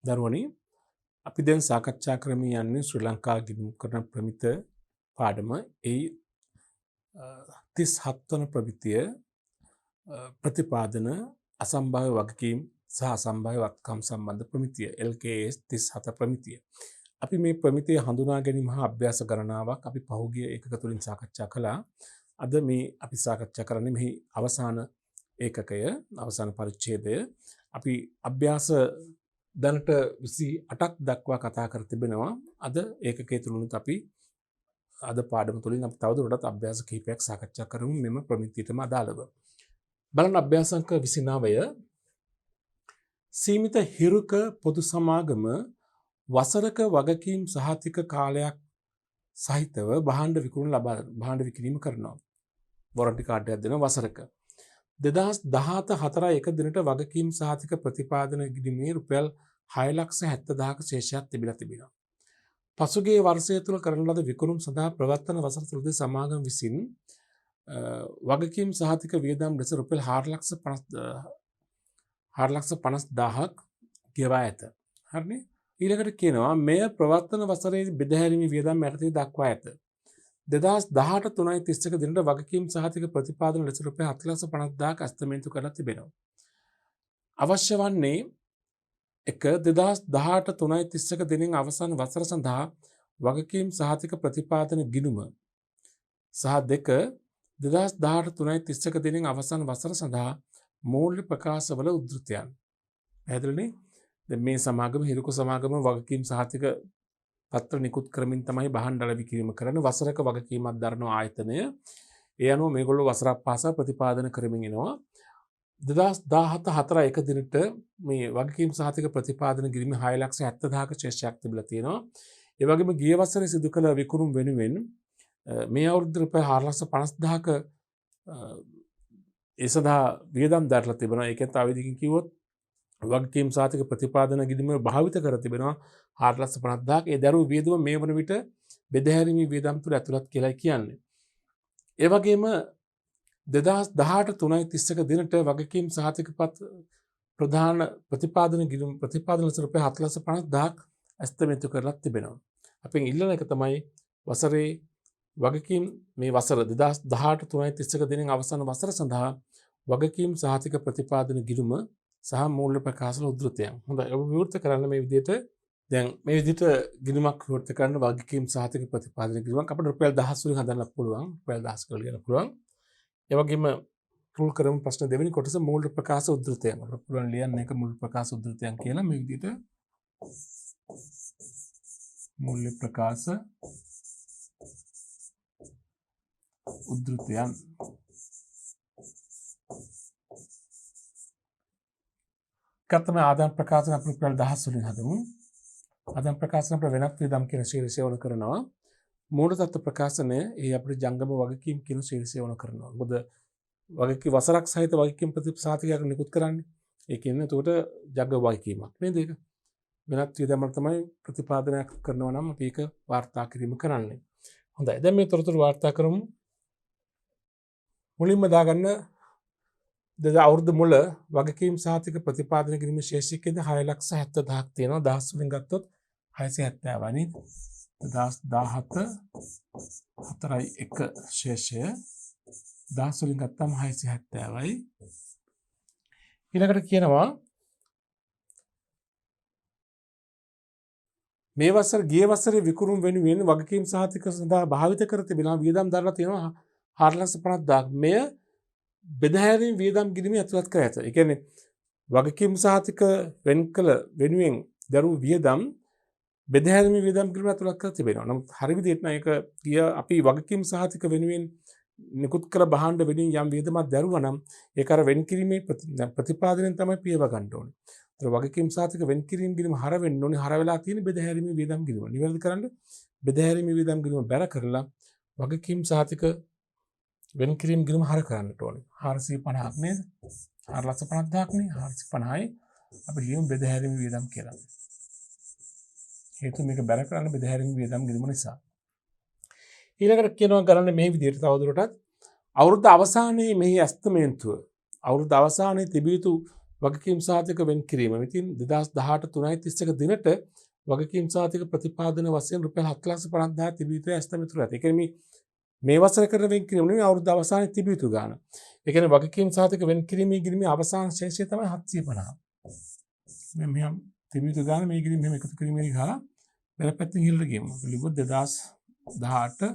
දරුවනි අපි දැන් සාකච්ඡා කරමින් යන්නේ ශ්‍රී ලංකා ගිණුම් කරන ප්‍රමිත පාඩම ඒ 37 වන ප්‍රමිතිය ප්‍රතිපාදන අසම්භාව්‍ය වගකීම් සහ අසම්භාව්‍ය වත්කම් සම්බන්ධ ප්‍රමිතිය LKS 37 ප්‍රමිතිය. අපි මේ ප්‍රමිතිය හඳුනා ගැනීම හා අභ්‍යාස ගණනාවක් අපි පහුගිය ඒකක තුලින් සාකච්ඡා කළා. අද මේ අපි සාකච්ඡා කරන්නේ මෙහි අවසාන ඒකකය අවසාන පරිච්ඡේදය. අපි අභ්‍යාස දැනට 28ක් දක්වා කතා කර තිබෙනවා. අද ඒකකයේ තුලිනුත් අපි අද පාඩම තුලින් අපි තවදුරටත් අභ්‍යාස කිහිපයක් සාකච්ඡා කරමු මෙම ප්‍රමිතියටම අදාළව. බලන්න අභ්‍යාස අංක 29 සීමිත හිරුක පොදු සමාගම වසරක වගකීම් සහතික කාලයක් සහිතව භාණ්ඩ විකිණීම කරනවා. වොරන්ටි කාඩ් එකක් දෙනවා වසරක. 2017 4 දිනට වගකීම් සහතික ප්‍රතිපාදන ගිණීමේ රුපියල් 6,70,000ක ශේෂයක් තිබිලා තිබෙනවා. පසුගිය වර්ෂය තුළ කරන ලද විකුණුම් සඳහා ප්‍රවර්තන වසර තුළදී සමාගම විසින් වගකීම් සහතික වියදම් ලෙස රුපියල් 4,50,000ක් ගෙවා ඇත. හරිනේ? ඊළඟට කියනවා මෙය ප්‍රවර්තන වසරේ බෙදාහැරීමේ වියදම් යටතේ දක්වා ඇත. 2018 3.31 දිනට වගකීම් සහතික ප්‍රතිපාදන ලෙස රුපියල් 4,50,000ක් අස්තමේන්තු කරලා තිබෙනවා. අවශ්‍ය වන්නේ 2018 3.31 දිනෙන් අවසන් වසර සඳහා වගකීම් සහතික ප්‍රතිපාදන ගිණුම සහ 2018 3.31 දිනෙන් අවසන් වසර සඳහා මූල්‍ය ප්‍රකාශවල උද්ෘතයන්. පැහැදිලිනේ? දැන් මේ සමාගම හිරුක සමාගම වගකීම් සහතික පත්‍ර නිකුත් කරමින් තමයි භාණ්ඩ විකිණීම කරන්නේ. වසරක වගකීමක් දරන ආයතනය. ඒ අනුව මේගොල්ලෝ වසරක් පාසා ප්‍රතිපාදන කරමින් එනවා. 2017 4 දිනට මේ වගකීම් සහතික ප්‍රතිපාදන ගිණීම 6,70,000ක ශේෂයක් තිබිලා තියෙනවා. ඒ වගේම ගිය වසරේ සිදු කළ විකුණුම් වෙනුවෙන් මේ අවුරුද්ද රුපියල් 4,50,000ක ඒ සඳහා වියදම් දරලා තිබෙනවා. ඒකෙන් තව විදිහකින් කිව්වොත් වගකීම් සහතික ප්‍රතිපාදන ගිණීම භාවිත කර තිබෙනවා 4,50,000ක. ඒ දරුවෝ වියදම මේ වන විට බෙදාහැරීමේ වියදම් තුල ඇතුළත් කියලායි කියන්නේ. ඒ වගේම 2018 3.31 දිනට වගකීම් සහතික ප්‍රධාන ප්‍රතිපාදන ගිණුම් ප්‍රතිපාදන ලෙස රුපියල් 4,50,000ක් අස්තමේන්තු කරලා තිබෙනවා. අපෙන් ඉල්ලන එක තමයි වසරේ වගකීම් මේ වසර 2018 3.31 දිනෙන් අවසන් වසර සඳහා වගකීම් සහතික ප්‍රතිපාදන ගිණුම සහ මූල්‍ය ප්‍රකාශන උද්ෘතයන්. හොඳයි. ඔබ විවෘත කරන්න මේ විදිහට දැන් මේ විදිහට ගිණුමක් විවෘත කරන්න වගකීම් සහතික ප්‍රතිපාදන ගිණුමක් අපිට රුපියල් 1000 වලින් හදන්න පුළුවන්. රුපියල් 1000 කියලා ලියන්න පුළුවන්. ඒ වගේම කුල් කරමු ප්‍රශ්න දෙවෙනි කොටස මූල්‍ය ප්‍රකාශ උද්ෘතයන්. අපිට පුළුවන් ලියන්න එක මූල්‍ය ප්‍රකාශ උද්ෘතයන් කියලා මේ විදිහට මූල්‍ය ප්‍රකාශ උද්ෘතයන්. කතම ආදායම් ප්‍රකාශන අපි රුපියල් 1000 වලින් හදමු. ආදායම් ප්‍රකාශන අපිට වෙනත් විදම් කියන ශීර්ෂය වල කරනවා. මූල තත්ත්ව ප්‍රකාශනය ඒ අපිට ජංගම වගකීම් කියන ශීර්ෂය වල කරනවා. මොකද වගකීම් වසරක් සහිත වගකීම් ප්‍රතිසහතිකයක් නිකුත් කරන්නේ. ඒ කියන්නේ එතකොට ජග වගකීමක් නේද ඒක? වෙනත් විදම් වල තමයි ප්‍රතිපාදනයක් කරනවා නම් අපි ඒක වාර්තා කිරීම කරන්නේ. හොඳයි. දැන් මේ තොරතුරු වාර්තා කරමු. මුලින්ම දාගන්න අවුරුදු මුල වගකීම් සහතික ප්‍රතිපාදන කිරීමේ ශේෂිකයේද 6,70,000ක් තියෙනවා. 10 වලින් ගත්තොත් 670 නේද? 2017 4.1 ශේෂය 10 වලින් ගත්තම 670යි. ඊළඟට කියනවා මේ වසර ගිය වසරේ විකුණුම් වෙනුවෙන් වගකීම් සහතික සඳහා භාවිත කර තිබෙනවා වියදම් දරලා තියෙනවා 4,50,000ක්. මෙය බෙදාහැරීම් වියදම් ගිණීමේ ඇතුළත් කර ඇත. ඒ කියන්නේ වගකීම් සහතික වෙන් කළ වෙනුවෙන් දරූ වියදම් බෙදාහැරීමේ වියදම් ගිණීම ඇතුළත් කර තිබෙනවා. නමුත් හරි විදිහට නම් ඒක අපි වගකීම් සහතික වෙනුවෙන් නිකුත් කළ භාණ්ඩ වෙනුවෙන් යම් වියදමක් දරුවා නම් ඒක අර වෙන් කිරීමේ ප්‍රතිපාදනයෙන් තමයි පියව ගන්න ඕනේ. ඒතර වගකීම් සහතික වෙන් කිරීම ගිණීම හර වෙන්න ඕනේ. හර වෙලා තියෙන බෙදාහැරීමේ වියදම් ගිණීම. නිවැරදි කරන්න බෙදාහැරීමේ වියදම් ගිණීම බැර කරලා වගකීම් සහතික වෙන් කිරීම ගිණුම හර කරන්නට ඕනේ. 450ක් නේද? 4,50,000ක් නේ. 450යි අපි කියමු බෙදාහැරීම වියදම් කියලා. හේතුව මේක බැර කරන්න බෙදාහැරීම වියදම් ගිණුම නිසා. ඊළඟට කියනවා ගණන් මේ විදිහට තවදුරටත් අවුරුද්ද අවසානයේ මෙහි ඇස්තමේන්තුව අවුරුද්ද අවසානයේ තිබිය යුතු වගකීම් සහතික වෙන් කිරීම. ඉතින් 2018 3.31 දිනට වගකීම් සහතික ප්‍රතිපාදන වශයෙන් රුපියල් 7,50,000 තිබී යුතුයි ඇස්තමිතුර ඇත. ඒ කියන්නේ මේ වසර කරන වෙන් කිරීම නෙමෙයි අවුරුදු අවසානයේ තිබී යුතු ගාන. ඒ කියන්නේ වගකීම් සහතික වෙන් කිරීමේ ගිණුමේ අවසාන ශේෂය තමයි 750. මෙහෙම තිබී යුතු ගාන මේ ගිණුම මෙහෙම එකතු කිරීමේ ගහ වෙන පැත්තකින් ඉහළට ගියමු. ලිව්වොත් 2018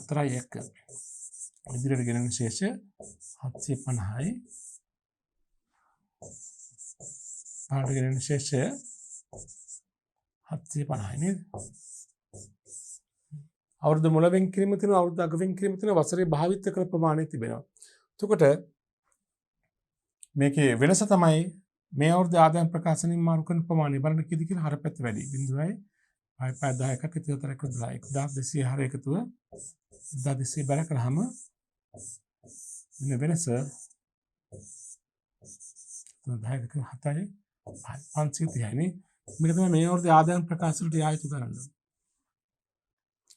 4.1 ඉදිරියට ගෙනෙන ශේෂය 750යි. පාට ගෙනෙන ශේෂය 750යි නේද? අවුරුදු මුල වෙන් කිරීම තියෙනවා, අවුරුදු අග වෙන් කිරීම තියෙනවා, වසරේ භාවිත කළ ප්‍රමාණය තිබෙනවා. එතකොට මේකේ වෙනස තමයි මේ අවුරුදු ආදායම් ප්‍රකාශනයෙන් මාරු කරන ප්‍රමාණය බලන්න කීයද කියලා හර පැත්ත වැඩි. 0.510ක් එකතු 1200 හර එකතුව 1200 බැල කරාම වෙනස 10ක 7යි 530යි නේ. මේක තමයි මේ අවුරුදු ආදායම් ප්‍රකාශ වලට යා යුතු ගණන.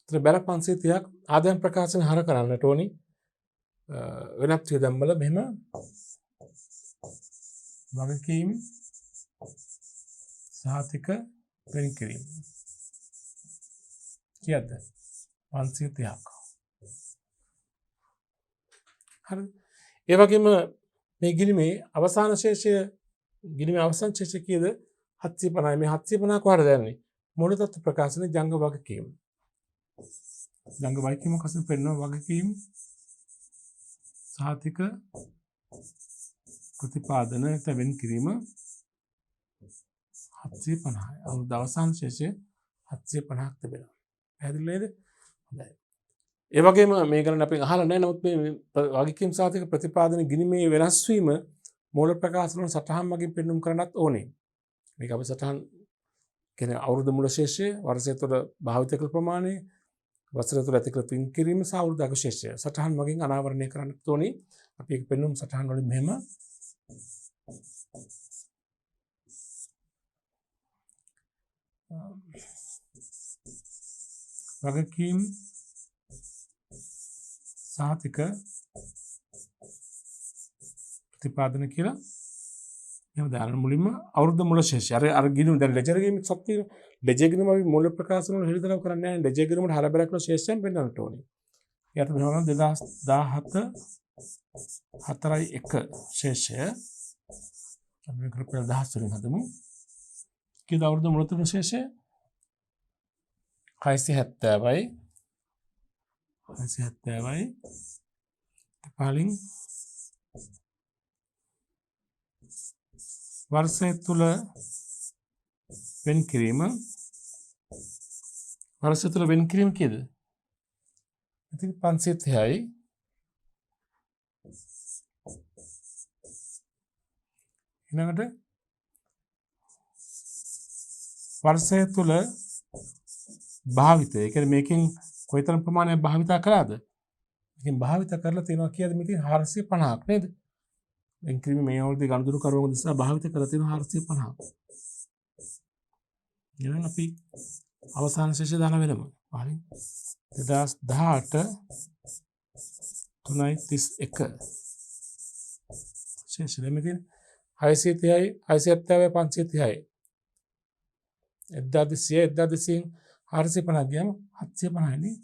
ඒතර බැල 530ක් ආදායම් ප්‍රකාශන හර කරන්නට ඕනි. වෙනත් වියදම් වල මෙහෙම වගකීම් සහතික වෙන් කිරීම. කීයද? 530ක්. හරි. ඒ වගේම මේ ගිණුමේ අවසාන ශේෂය ගිණුමේ අවසාන ශේෂය කීයද? 750යි. මේ 750 කොහටද යන්නේ? මූල තත්ත්ව ප්‍රකාශනයේ ජංග වගකීම්. ජංග වගකීම කසින් පෙන්නන වගකීම් සහතික ප්‍රතිපාදන වෙන් කිරීම 750යි. අවුරුදු අවසාන ශේෂය 750ක් තිබෙනවා. පැහැදිලි නේද? හොඳයි. ඒ වගේම මේ ගණන අපි අහලා නැහැ. නමුත් මේ වගකීම් සහතික ප්‍රතිපාදන ගිණුමේ වෙනස් වීම මූල ප්‍රකාශන වල සටහන් මගින් පෙන්වුම් කරන්නත් ඕනේ. මේක අපි සටහන් කියන්නේ අවුරුදු මුල ශේෂය, වර්ෂය තුළ භාවිත කළ ප්‍රමාණය, වසර තුළ ඇති කළ පින් කිරීම සහ අවුරුදු අග ශේෂය සටහන් මගින් අනාවරණය කරන්නත් ඕනේ. අපි ඒක පෙන්වුම් සටහන් වලින් මෙහෙම වගකීම් සහතික ප්‍රතිපාදන කියලා එහෙම දාන්න මුලින්ම අවුරුදු මුල ශේෂය. අර ගිණුම දැන් ලෙජර් ගේමේ සත්‍ය ලෙජර් ගිණුම අපි මූල ප්‍රකාශන වල හෙළිදරව් කරන්නේ නැහැ. ලෙජර් ගිණුමට හරබරක් කරන ශේෂයන් පෙන්වන්නට ඕනේ. ඊට මෙහෙම 2017 4.1 ශේෂය අපි රුපියල් 1000 වලින් හදමු. කීයද අවුරුදු මුල තුන ශේෂය? 670යි 670යි පාලින් වර්ෂය තුළ වෙන් කිරීම කීයද? ඉතින් 530යි ඊළඟට වර්ෂය තුළ භාවිතය. ඒ කියන්නේ මේකෙන් කොයිතරම් ප්‍රමාණයක් භාවිතා කළාද? මේකෙන් භාවිත කරලා තියෙනවා කියද්දි මේකෙන් 450ක් නේද? වෙන් කිරීම මේ අවුරුද්දේ ගනුදෙනු කරුවන්ගේ නිසා භාවිත කරලා තියෙනවා 450ක්. ඊළඟ අපි අවසාන ශේෂය දාන වෙනම. හරි. 2018 3.31 ශේෂය දෙමින් 630යි 670යි 530යි 1200 450 ගියම 750යි නේ.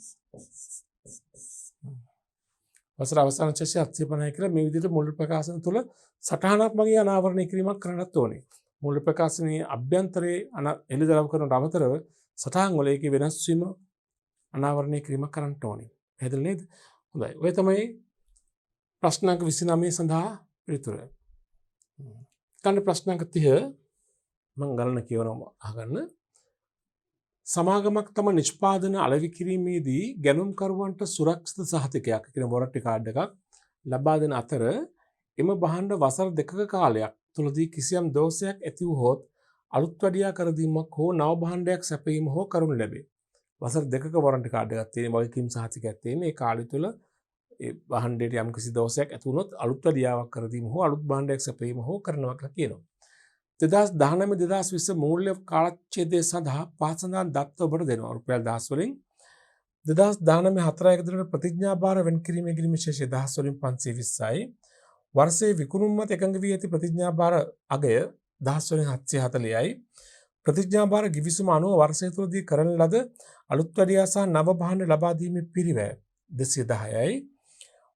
වසර අවසාන ශේෂය 750යි කියලා මේ විදිහට මූල ප්‍රකාශන තුළ සටහනක් මගින් අනාවරණය කිරීමක් කරන්නත් ඕනේ. මූල ප්‍රකාශනයේ අභ්‍යන්තරයේ එළිදරව් කරන අමතරව සටහන් වල ඒකේ වෙනස් වීම අනාවරණය කිරීමක් කරන්න ඕනේ. පැහැදිලි නේද? හොඳයි. ඔය තමයි ප්‍රශ්නාංක 29 සඳහා පිළිතුර. ගන්න ප්‍රශ්නාංක 30 මම ගණන කියවනවා අහගන්න. සමාගමක් තම නිෂ්පාදන අලෙවි කිරීමේදී ගැනුම්කරුවන්ට සුරක්ෂිත සහතිකයක් කියන වොරන්ටි කාඩ් එකක් ලබා දෙන අතර එම භාණ්ඩ වසර 2ක කාලයක් තුලදී කිසියම් දෝෂයක් ඇති වූහොත් අලුත් වැඩියා කර දීමක් හෝ නව භාණ්ඩයක් සැපයීම හෝ කරනු ලැබේ. වසර 2ක වොරන්ටි කාඩ් එකක් තියෙන වගකීම් සහතිකයක් තියෙන ඒ කාලය තුල ඒ භාණ්ඩයට යම් කිසි දෝෂයක් ඇති වුණොත් අලුත් වැඩියාවක් කර දීම හෝ අලුත් භාණ්ඩයක් සැපයීම හෝ කරනවා කියලා කියනවා. 2019-2020 මූල්‍ය කාලච්ඡේදය සඳහා පහත සඳහන් දත්ත ඔබට දෙනවා රුපියල් 10 වලින් 2019 4 දිනට ප්‍රතිඥා භාර වෙන් කිරීමේ ගිණුම ශේෂය 10 වලින් 520යි වර්ෂයේ විකුණුම් මත එකඟ වී ඇති ප්‍රතිඥාභාර අගය 10,740යි. ප්‍රතිඥාභාර ගිවිසුම අනුව වර්ෂය තුළදී කරන ලද අලුත් වැඩියා සහ නව භාණ්ඩ ලබා දීමේ පිරිවැය 210යි.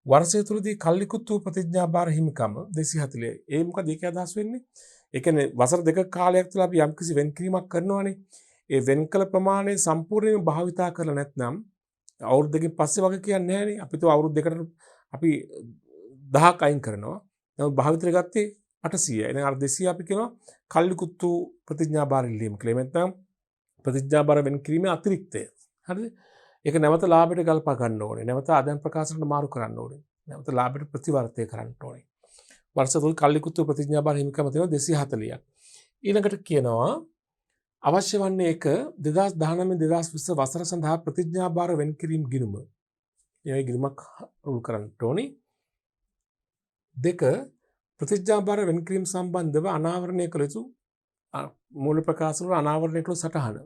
වර්ෂය තුළදී කල්ලිකුත් වූ ප්‍රතිඥාභාර හිමිකම 240යි. ඒ මොකද ඒක අදහස් වෙන්නේ? ඒ කියන්නේ වසර දෙක කාලයක් තුළ අපි යම්කිසි වෙන්කිරීමක් කරනවානේ. ඒ වෙන් කළ ප්‍රමාණය සම්පූර්ණයෙන්ම භාවිතා කරලා නැත්නම් අවුරුදු දෙකකින් පස්සේ වගේ කියන්නේ නැහැනේ. අපි તો අවුරුදු දෙකකට අපි 1000ක් අයින් කරනවා. නමුත් භාවිතයට ගත්තේ 800යි. එහෙනම් අර 200 අපි කියනවා කල්ලිකුත් වූ ප්‍රතිඥාභාර ඉල්ලීම කියලා. නැත්නම් ප්‍රතිඥාභාර වෙන් කිරීමේ අතිරික්තය. හරිද? ඒක නැවත ලාභයට ගල්පා ගන්න ඕනේ. නැවත ආදායම් ප්‍රකාශනට මාරු කරන්න ඕනේ. නැවත ලාභයට ප්‍රතිවර්තය කරන්න ඕනේ. වර්ෂ තුන කල්ලිකුත් වූ ප්‍රතිඥාභාර හිමිකම තියෙනවා 240ක්. ඊළඟට කියනවා අවශ්‍ය වන්නේ එක 2019-2020 වසර සඳහා ප්‍රතිඥාභාර වෙන් කිරීම ගිණුම. මේ ගිණුමක් රුල් කරන්න ඕනේ. දෙක ප්‍රතිඥාභාර වෙන් කිරීම සම්බන්ධව අනාවරණය කළ යුතු මූල ප්‍රකාශ වල අනාවරණය කළ සටහන.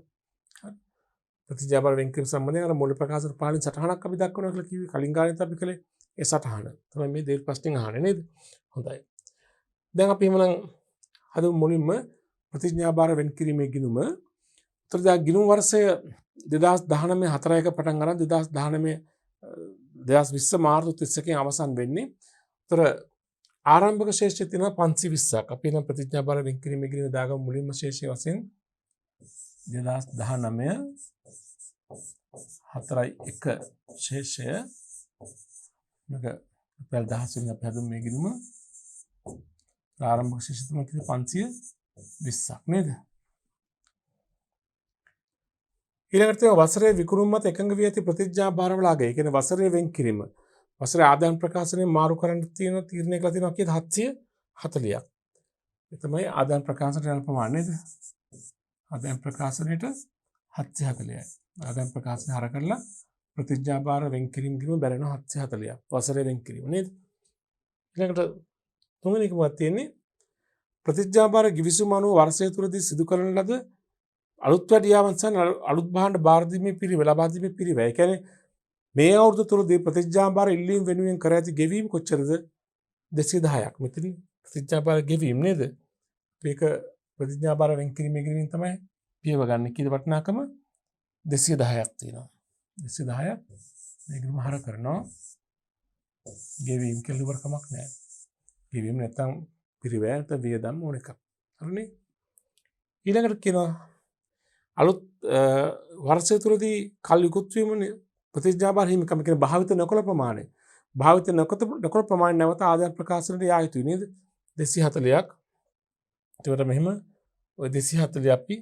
ප්‍රතිඥාභාර වෙන් කිරීම සම්බන්ධයෙන් අර මූල ප්‍රකාශ පාලින් සටහනක් අපි දක්වනවා කියලා කිව්වේ. කලින් ගානෙත් අපි කළේ ඒ සටහන. තමයි මේ දේල් ප්‍රශ්නෙන් අහන්නේ නේද? හොඳයි. දැන් අපි එහෙමනම් හදමු මුලින්ම ප්‍රතිඥාභාර වෙන් කිරීමේ ගිණුම. උත්තර දා ගිණුම් වර්ෂය 2019 4ක පටන් අරන් 2020 මාර්තු 31 අවසන් වෙන්නේ. උත්තර ආරම්භක ශේෂ්ඨය තියෙනවා 520ක්. අපි නම් ප්‍රතිඥාභාර වෙන් කිරීමේ ගිණුම දාගමු මුලින්ම ශේෂ්ඨය වශයෙන් 2019 4.1 ශේෂ්ඨය මේක රුපියල් 10 අපි හදමු මේ ගිණුම. ආරම්භක ශේෂ්ඨය තමයි 520ක් නේද? ඊළඟට වසරේ විකුණුම් මත එකඟ වී ඇති ප්‍රතිඥාභාර වල අගය. ඒ කියන්නේ වසරේ වෙන් කිරීම. වසරේ ආදායම් ප්‍රකාශනයේ මාරු කරන්න තියෙන තීරණය කළා තියෙනවා කීයද 740ක්. ඒ තමයි ආදායම් ප්‍රකාශනයට යන ප්‍රමාණය නේද? ආදායම් ප්‍රකාශනයට 740යි. ආදායම් ප්‍රකාශනය හර කරලා ප්‍රතිඥාභාර වෙන් කිරීම ගිණුම බැලෙනවා 740ක්. වසරේ වෙන් කිරීම නේද? ඊළඟට තුන්වෙනි එකක් තියෙන්නේ ප්‍රතිඥාභාර ගිවිසුම අනුව වර්ෂය තුළදී සිදු කරන ලද අලුත් වැඩියාවන් සහ අලුත් භාණ්ඩ බාර දීමේ පිරිවෙල ලබා දීමේ පිරිවෙල. ඒ කියන්නේ මේ අවුරුදු තුළදී ප්‍රතිඥාභාර ඉල්ලීම් වෙනුවෙන් කර ඇති ගෙවීම කොච්චරද? 210ක්. මෙතන ප්‍රතිඥාභාර ගෙවීම නේද? මේක ප්‍රතිඥාභාර වෙන් කිරීමේ ගිණුමින් තමයි පියව ගන්න. කීයද වටිනාකම 210ක් තියෙනවා. 210ක් මේ ගිණුම හර කරනවා. ගෙවීම කියලා ඉවර කමක් නැහැ. ගෙවීම නැත්තම් පිරිවැයට වියදම් ඕන එකක්. හරිනේ? ඊළඟට කියනවා අලුත් වර්ෂය තුළදී කල් විකුත් වීම ප්‍රතිඥාභාර හිමිකම කියන භාවිත නොකළ ප්‍රමාණය. භාවිත නොකළ ප්‍රමාණය නැවත ආදායම් ප්‍රකාශනයට යා යුතුයි නේද? 240ක්. ඒකට මෙහෙම ওই 240 අපි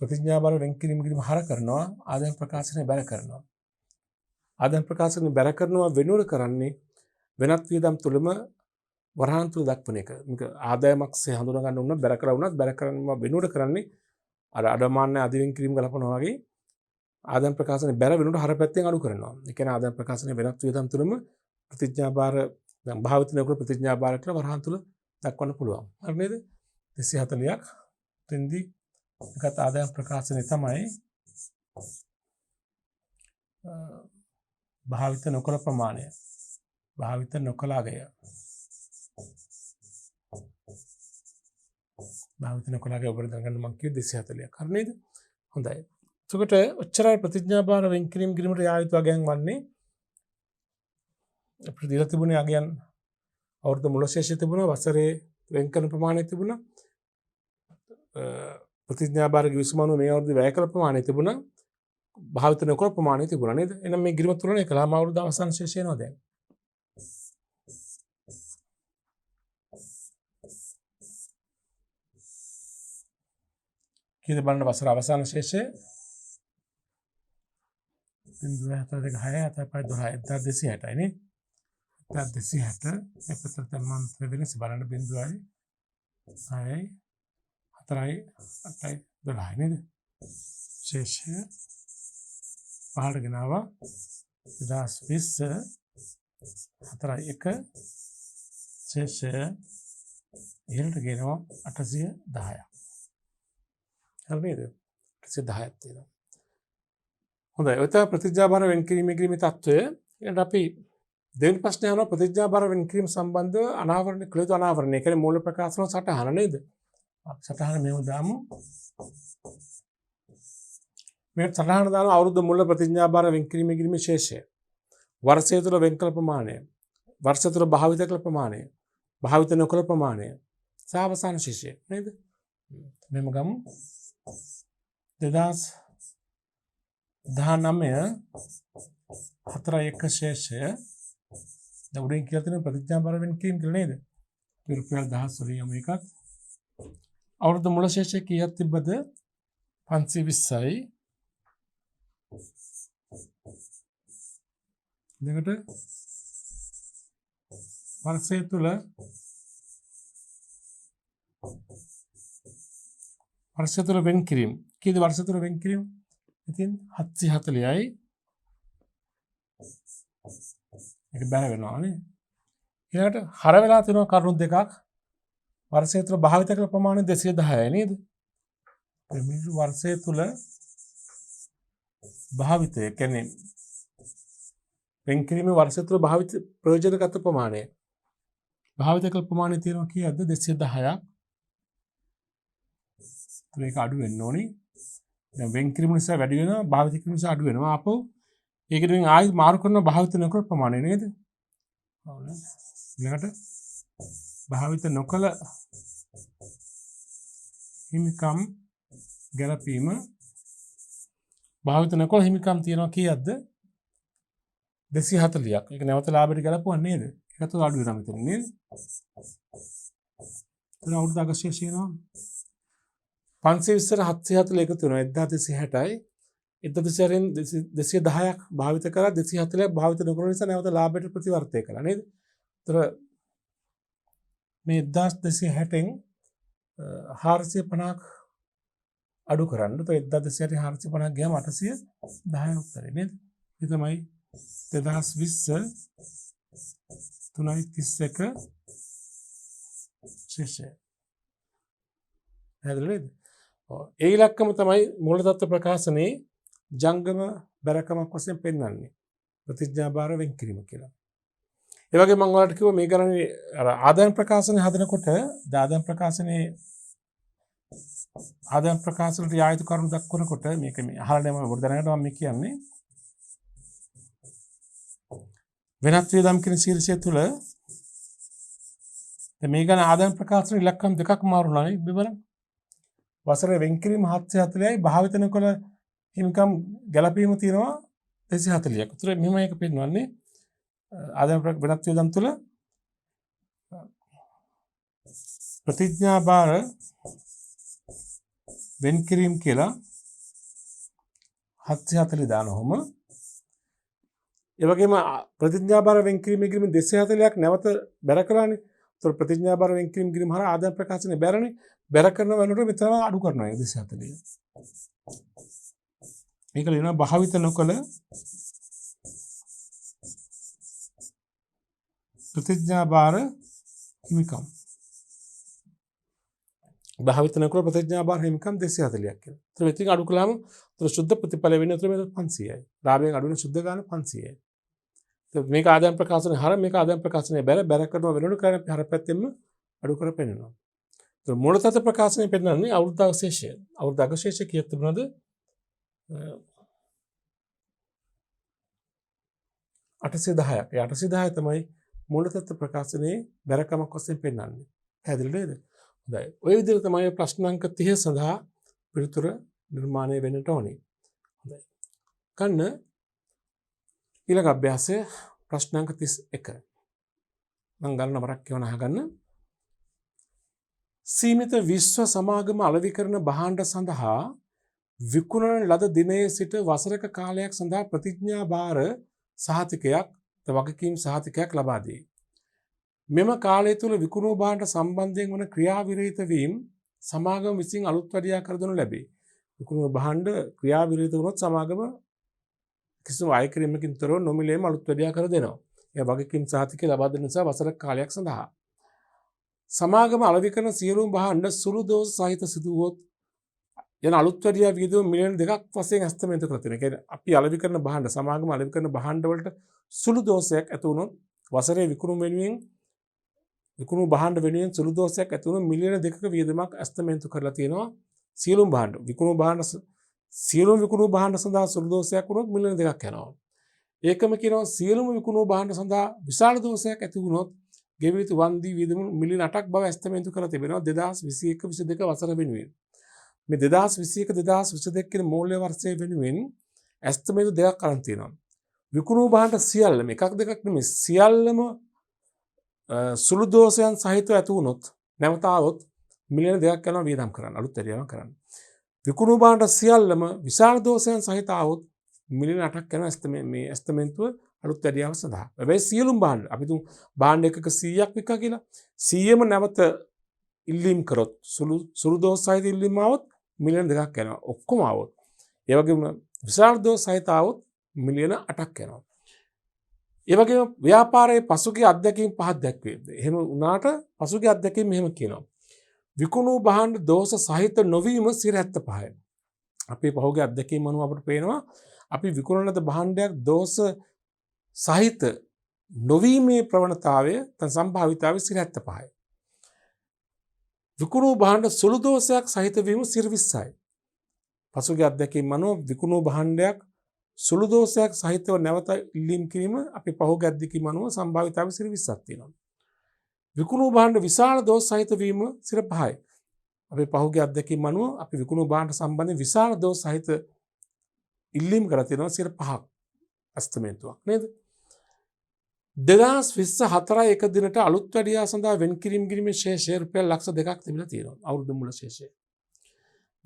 ප්‍රතිඥාභාර වෙන් කිරීම ගිණුම හර කරනවා ආදායම් ප්‍රකාශනය බැර කරනවා. ආදායම් ප්‍රකාශනය බැර කරනවා වෙනුවට කරන්නේ වෙනත් වියදම් තුලම වරහන් තුල දක්වන එක. මේක ආදායමක්සේ හඳුනා ගන්න උන බැර කරලා වුණත් බැර කරනවා වෙනුවට කරන්නේ අර අඩමාන්නේ අධිවෙන් කිරීම ගලපනවා වගේ ආදායම් ප්‍රකාශනය බැර වෙනුවට හර පැත්තෙන් අඩු කරනවා. ඒ කියන්නේ ආදායම් ප්‍රකාශනය වෙනත් වියදම් තුලම ප්‍රතිඥාභාර දැන් භාවිත නොකර ප්‍රතිඥාභාර කියලා වරහන් තුල දක්වන්න පුළුවන්. හරි නේද? 240ක් තෙන්දී එකත් ආදායම් ප්‍රකාශනය තමයි භාවිත නොකළ ප්‍රමාණය. භාවිත නොකළ අගය. භාවිත නොකළ අගය ඔබට දැනගන්න මම කිව්වේ 240ක්. හරි නේද? හොඳයි. එතකොට ඔච්චරයි ප්‍රතිඥාභාර වෙන් කිරීම ගිණුමට යා යුතු අගයන් වන්නේ. අපිට දීලා තිබුණේ අගයන් අවුරුදු මුල ශේෂය තිබුණා, වසරේ වෙන් කරන ප්‍රමාණය තිබුණා. ප්‍රතිඥාභාර ගිවිසුම අනුව මේ අවුරුද්දේ වැය කළ ප්‍රමාණය තිබුණා. භාවිත නොකළ ප්‍රමාණය තිබුණා නේද? එහෙනම් මේ ගිණුම තුලනේ කළාම අවුරුදු අවසන් ශේෂය එනවා දැන්. කීයද බලන්න වසර අවසන් ශේෂය 0.726 නේ? 260 එපතර තමන් වෙනස බලන්න 0.6 4යි 8යි 12යි නේද? ශේෂය පහළට ගෙනාවා 2020 4යි 1 ශේෂය ඉහළට ගෙනවා 810ක්. හරි නේද? 810ක් තියෙනවා. හොඳයි. ඔය තමයි ප්‍රතිඥාභාර වෙන් කිරීමේ තත්ත්වය. ඊට අපි දෙවෙනි ප්‍රශ්නේ අහනවා ප්‍රතිඥාබර වෙන්කිරීම සම්බන්ධව අනාවරණ කළ යුතු අනාවරණය. ඒ කියන්නේ මූල ප්‍රකාශන සටහන නේද? අපි සටහන මෙහෙම දාමු. මේ සටහන දාන අවුරුද්ද මුල ප්‍රතිඥාබර වෙන්කිරීම කිරීමේ ශේෂය. වර්ෂය තුළ වෙන් කළ ප්‍රමාණය. වර්ෂ තුළ භාවිත කළ ප්‍රමාණය. භාවිත නොකළ ප්‍රමාණය. සහ අවසාන ශේෂය නේද? මෙහෙම ගමු. 2019 4.1 ශේෂය දැන් උඩින් කියලා තියෙන ප්‍රතිඥාබර වෙන්කිරීම කියලා නේද? රුපියල් 1000 වලින් යමු එකක්. අවුරුදු මුල ශේෂය කීයක් තිබ්බද? 520යි. දෙකට වර්ෂය තුල වෙන්කිරීම කීයද? වර්ෂය තුල වෙන්කිරීම ඉතින් 740යි. ඒක බැහැ වෙනවා නේ. ඊළඟට හර වෙලා තියෙනවා කරුණු දෙකක්. වර්ෂය තුල භාවිත කළ ප්‍රමාණය 210යි නේද? මේ වර්ෂය තුල භාවිතය කියන්නේ වෙන්කිරීමේ වර්ෂය තුල භාවිත ප්‍රයෝජනගත ප්‍රමාණය. භාවිත කළ ප්‍රමාණය තියෙනවා කීයද? 210ක්. මේක අඩු වෙන්න ඕනේ. දැන් වෙන්කිරීම නිසා වැඩි වෙනවා, භාවිත කිරීම නිසා අඩු වෙනවා. ආපහු ඒකෙන් ආයෙත් මාරු කරන භාවිත නොකළ ප්‍රමාණය නේද? ඔව් නේද? ඊළඟට භාවිත නොකළ හිමිකම් ගැලපීම භාවිත නොකළ හිමිකම් තියෙනවා කීයක්ද? 240ක්. ඒක නැවත ලාභයට ගැලපුවා නේද? ඒකත් අඩු වෙනවා මෙතන නේද? එතන අවුරුදු අගස්සිය කියනවා 520ට 740 එකතු වෙනවා 1260යි. 1210ක් භාවිත කරා 240ක් භාවිත නොකරන නිසා නැවත ලාභයට ප්‍රතිවර්තය කළා නේද? ඒතර මේ 1260න් 450ක් අඩු කරන්න. ඒතර 1260 450 ගියාම 810 උත්තරේ නේද? ඒ තමයි 2020 3.31 ශේෂය. හරිද නේද? ඒ ඉලක්කම තමයි මූලතත්ත්ව ප්‍රකාශනයේ ජංගම බැරකමක් වශයෙන් පෙන්වන්නේ. ප්‍රතිඥාබාර වෙන්කිරීම කියලා. ඒ වගේ මම ඔයාලට කිව්වා මේ ගණනේ අර ආදායම් ප්‍රකාශනය හදනකොට ආදායම් ප්‍රකාශනට යායුතු කරුණු දක්වනකොට මේක මේ අහලා මම ඔබට දැනගන්න මම කියන්නේ වෙනත් වියදම් කියන ශීර්ෂය තුල මේ ගණන ආදායම් ප්‍රකාශන ඉලක්කම් දෙකක් මාරුණානේ බලන්න. වසරේ වෙන්කිරීම 740යි භාවිත නොකළ හිමිකම් ගැලපීම තියෙනවා 240ක්. උතර මෙහෙම එක පෙන්වන්නේ ආදායම් වෙනත් වියදම් තුල ප්‍රතිඥාබාර වෙන්කිරීම කියලා 740 දානවම ඒ වගේම ප්‍රතිඥාබාර වෙන්කිරීම 240ක් නැවත බැර කරානේ. ඒතර ප්‍රතිඥාබාර වෙන්කිරීම කිරීම හරහා ආදායම් ප්‍රකාශනේ බැරනේ. බැර කරන වෙනකොට මෙතන අඩු කරනවා 240. මේක ලියනවා භාවිත නොකළ ප්‍රතිඥාබාර හිමිකම්. භාවිත නොකළ ප්‍රතිඥාබාර හිමිකම් 240ක් කියලා. ඒතර මෙතන අඩු කළාම ඒතර සුද්ධ ප්‍රතිඵල වෙන්නේ ඒතර මේක 500යි. ලාභයෙන් අඩු වෙන සුද්ධ ගාන 500යි. මේක ආදායම් ප්‍රකාශනයේ හර මේක ආදායම් ප්‍රකාශනයේ බැර කරනවා වෙනකොට කරන්නේ හර පැත්තෙන්ම අඩු කර පෙන්නනවා. ඒතර මූලතත්ත්ව ප්‍රකාශනයේ පෙන්නන්නේ අවුරුද්ද අවශේෂය. අවුරුද්ද අවශේෂය කීයක් තිබුණාද? 810ක්. ඒ 810 තමයි මූලතත්ත්ව ප්‍රකාශනයේ බැරකමක් වශයෙන් පෙන්නන්නේ. පැහැදිලි නේද? හොඳයි. ඔය විදිහට තමයි ප්‍රශ්න අංක 30 සඳහා පිළිතුර නිර්මාණය වෙන්නට ඕනේ. හොඳයි. කන්න ඊළඟ අභ්‍යාසය ප්‍රශ්න අංක 31. මම ගන්න නම්බරක් කියවන අහගන්න. සීමිත විශ්ව සමාගම අලෙවිකරන භාණ්ඩ සඳහා විකුණන ලද දිනයේ සිට වසරක කාලයක් සඳහා ප්‍රතිඥාබාර සහතිකයක් වගකීම් සහතිකයක් ලබා දී. මෙම කාලය තුළ විකුණූ භාණ්ඩ සම්බන්ධයෙන් වන ක්‍රියාවිරහිත වීම සමාගම විසින් අලුත් වැඩියා කර දෙනු ලැබේ. විකුණූ භාණ්ඩ ක්‍රියාවිරහිත වුණොත් සමාගම කිසිදු අය කිරීමකින් තොරව නොමිලේම අලුත් වැඩියා කර දෙනවා. ඒ වගකීම් සහතිකය ලබා දෙන නිසා වසරක කාලයක් සඳහා සමාගම අලෙවි කරන සියලුම භාණ්ඩ සුළු දෝෂ සහිත සිදු වුවොත් යන අලුත් වැඩියා වියදම මිලියන 2ක් වශයෙන් ඇස්තමේන්තු කරලා තියෙනවා. ඒ කියන්නේ අපි අලෙවි කරන භාණ්ඩ සමාගම අලෙවි කරන භාණ්ඩ වලට සුළු දෝෂයක් ඇති වුණොත් වසරේ විකුණු භාණ්ඩ වෙනුවෙන් සුළු දෝෂයක් ඇති වුණොත් මිලියන 2ක වියදමක් ඇස්තමේන්තු කරලා තියෙනවා. සියලුම භාණ්ඩ විකුණු භාණ්ඩ සඳහා සුළු දෝෂයක් වුණොත් මිලියන 2ක් යනවා. ඒකම කියනවා සියලුම විකුණු භාණ්ඩ සඳහා විශාල දෝෂයක් ඇති වුණොත් ගෙවිය යුතු වන්දි වියදම මිලියන 8ක් බව ඇස්තමේන්තු කරලා තිබෙනවා 2021-22 වසර වෙනුවෙන්. මේ 2021-2022 කියන මූල්‍ය වර්ෂය වෙනුවෙන් ඇස්තමේන්තු දෙකක් අරන් තියෙනවා. විකුණු භාණ්ඩ සියල්ලම එකක් දෙකක් නෙමෙයි සියල්ලම සුළු දෝෂයන් සහිතව ඇති වුණොත් නැවත ආවොත් මිලියන 2ක් යනවා වියදම් කරන්න අලුත් වැඩියාවක් කරන්න. විකුණු භාණ්ඩ සියල්ලම විශාල දෝෂයන් සහිත ආවොත් මිලියන 8ක් යනවා මේ ඇස්තමේන්තුව අලුත් වැඩියාව සඳහා. හැබැයි සියලුම භාණ්ඩ අපි තුන් භාණ්ඩ එකක 100ක් විකා කියලා 100ම නැවත ඉල්ලීම් කරොත් සුළු දෝෂ සහිත ඉල්ලීම් ආවොත් මිලියන 2ක් යනවා. ඔක්කොම ආවොත්. ඒ වගේම විශාල දෝෂ සහිත ආවොත් මිලියන 8ක් යනවා. ඒ වගේම ව්‍යාපාරයේ පසුගිය අත්දැකීම් පහක් දැක්වේ. එහෙම වුණාට පසුගිය අත්දැකීම් මෙහෙම කියනවා. විකුණු භාණ්ඩ දෝෂ සහිත නොවීම 75%. අපේ පහුගිය අත්දැකීම් අනුව අපට පේනවා අපි විකුණන ලද භාණ්ඩයක් දෝෂ සහිත නොවීමේ ප්‍රවණතාවය තන සම්භාවිතාවය 75%. විකුණු භාණ්ඩ සුළු දෝෂයක් සහිත වීම 20%යි. පසුගිය අත්දැකීම් අනුව විකුණු භාණ්ඩයක් සුළු දෝෂයක් සහිතව නැවත ඉල්ලීම් කිරීම අපි පහුගිය අත්දැකීම් අනුව සම්භාවිතාවය 20%ක් තියෙනවා. විකුණු භාණ්ඩ විශාල දෝෂ සහිත වීම 5%යි. අපි පහුගිය අත්දැකීම් අනුව අපි විකුණු භාණ්ඩ සම්බන්ධයෙන් විශාල දෝෂ සහිත ඉල්ලීම් කරලා තියෙනවා 5% ඇස්තමේන්තුවක් නේද? 2024 එක දිනට අලුත් වැඩියා සඳහා වෙන් කිරීම කිරීමේ ශේෂය රුපියල් ලක්ෂ 2ක් තිබිලා තියෙනවා. අවුරුදු මුල ශේෂය.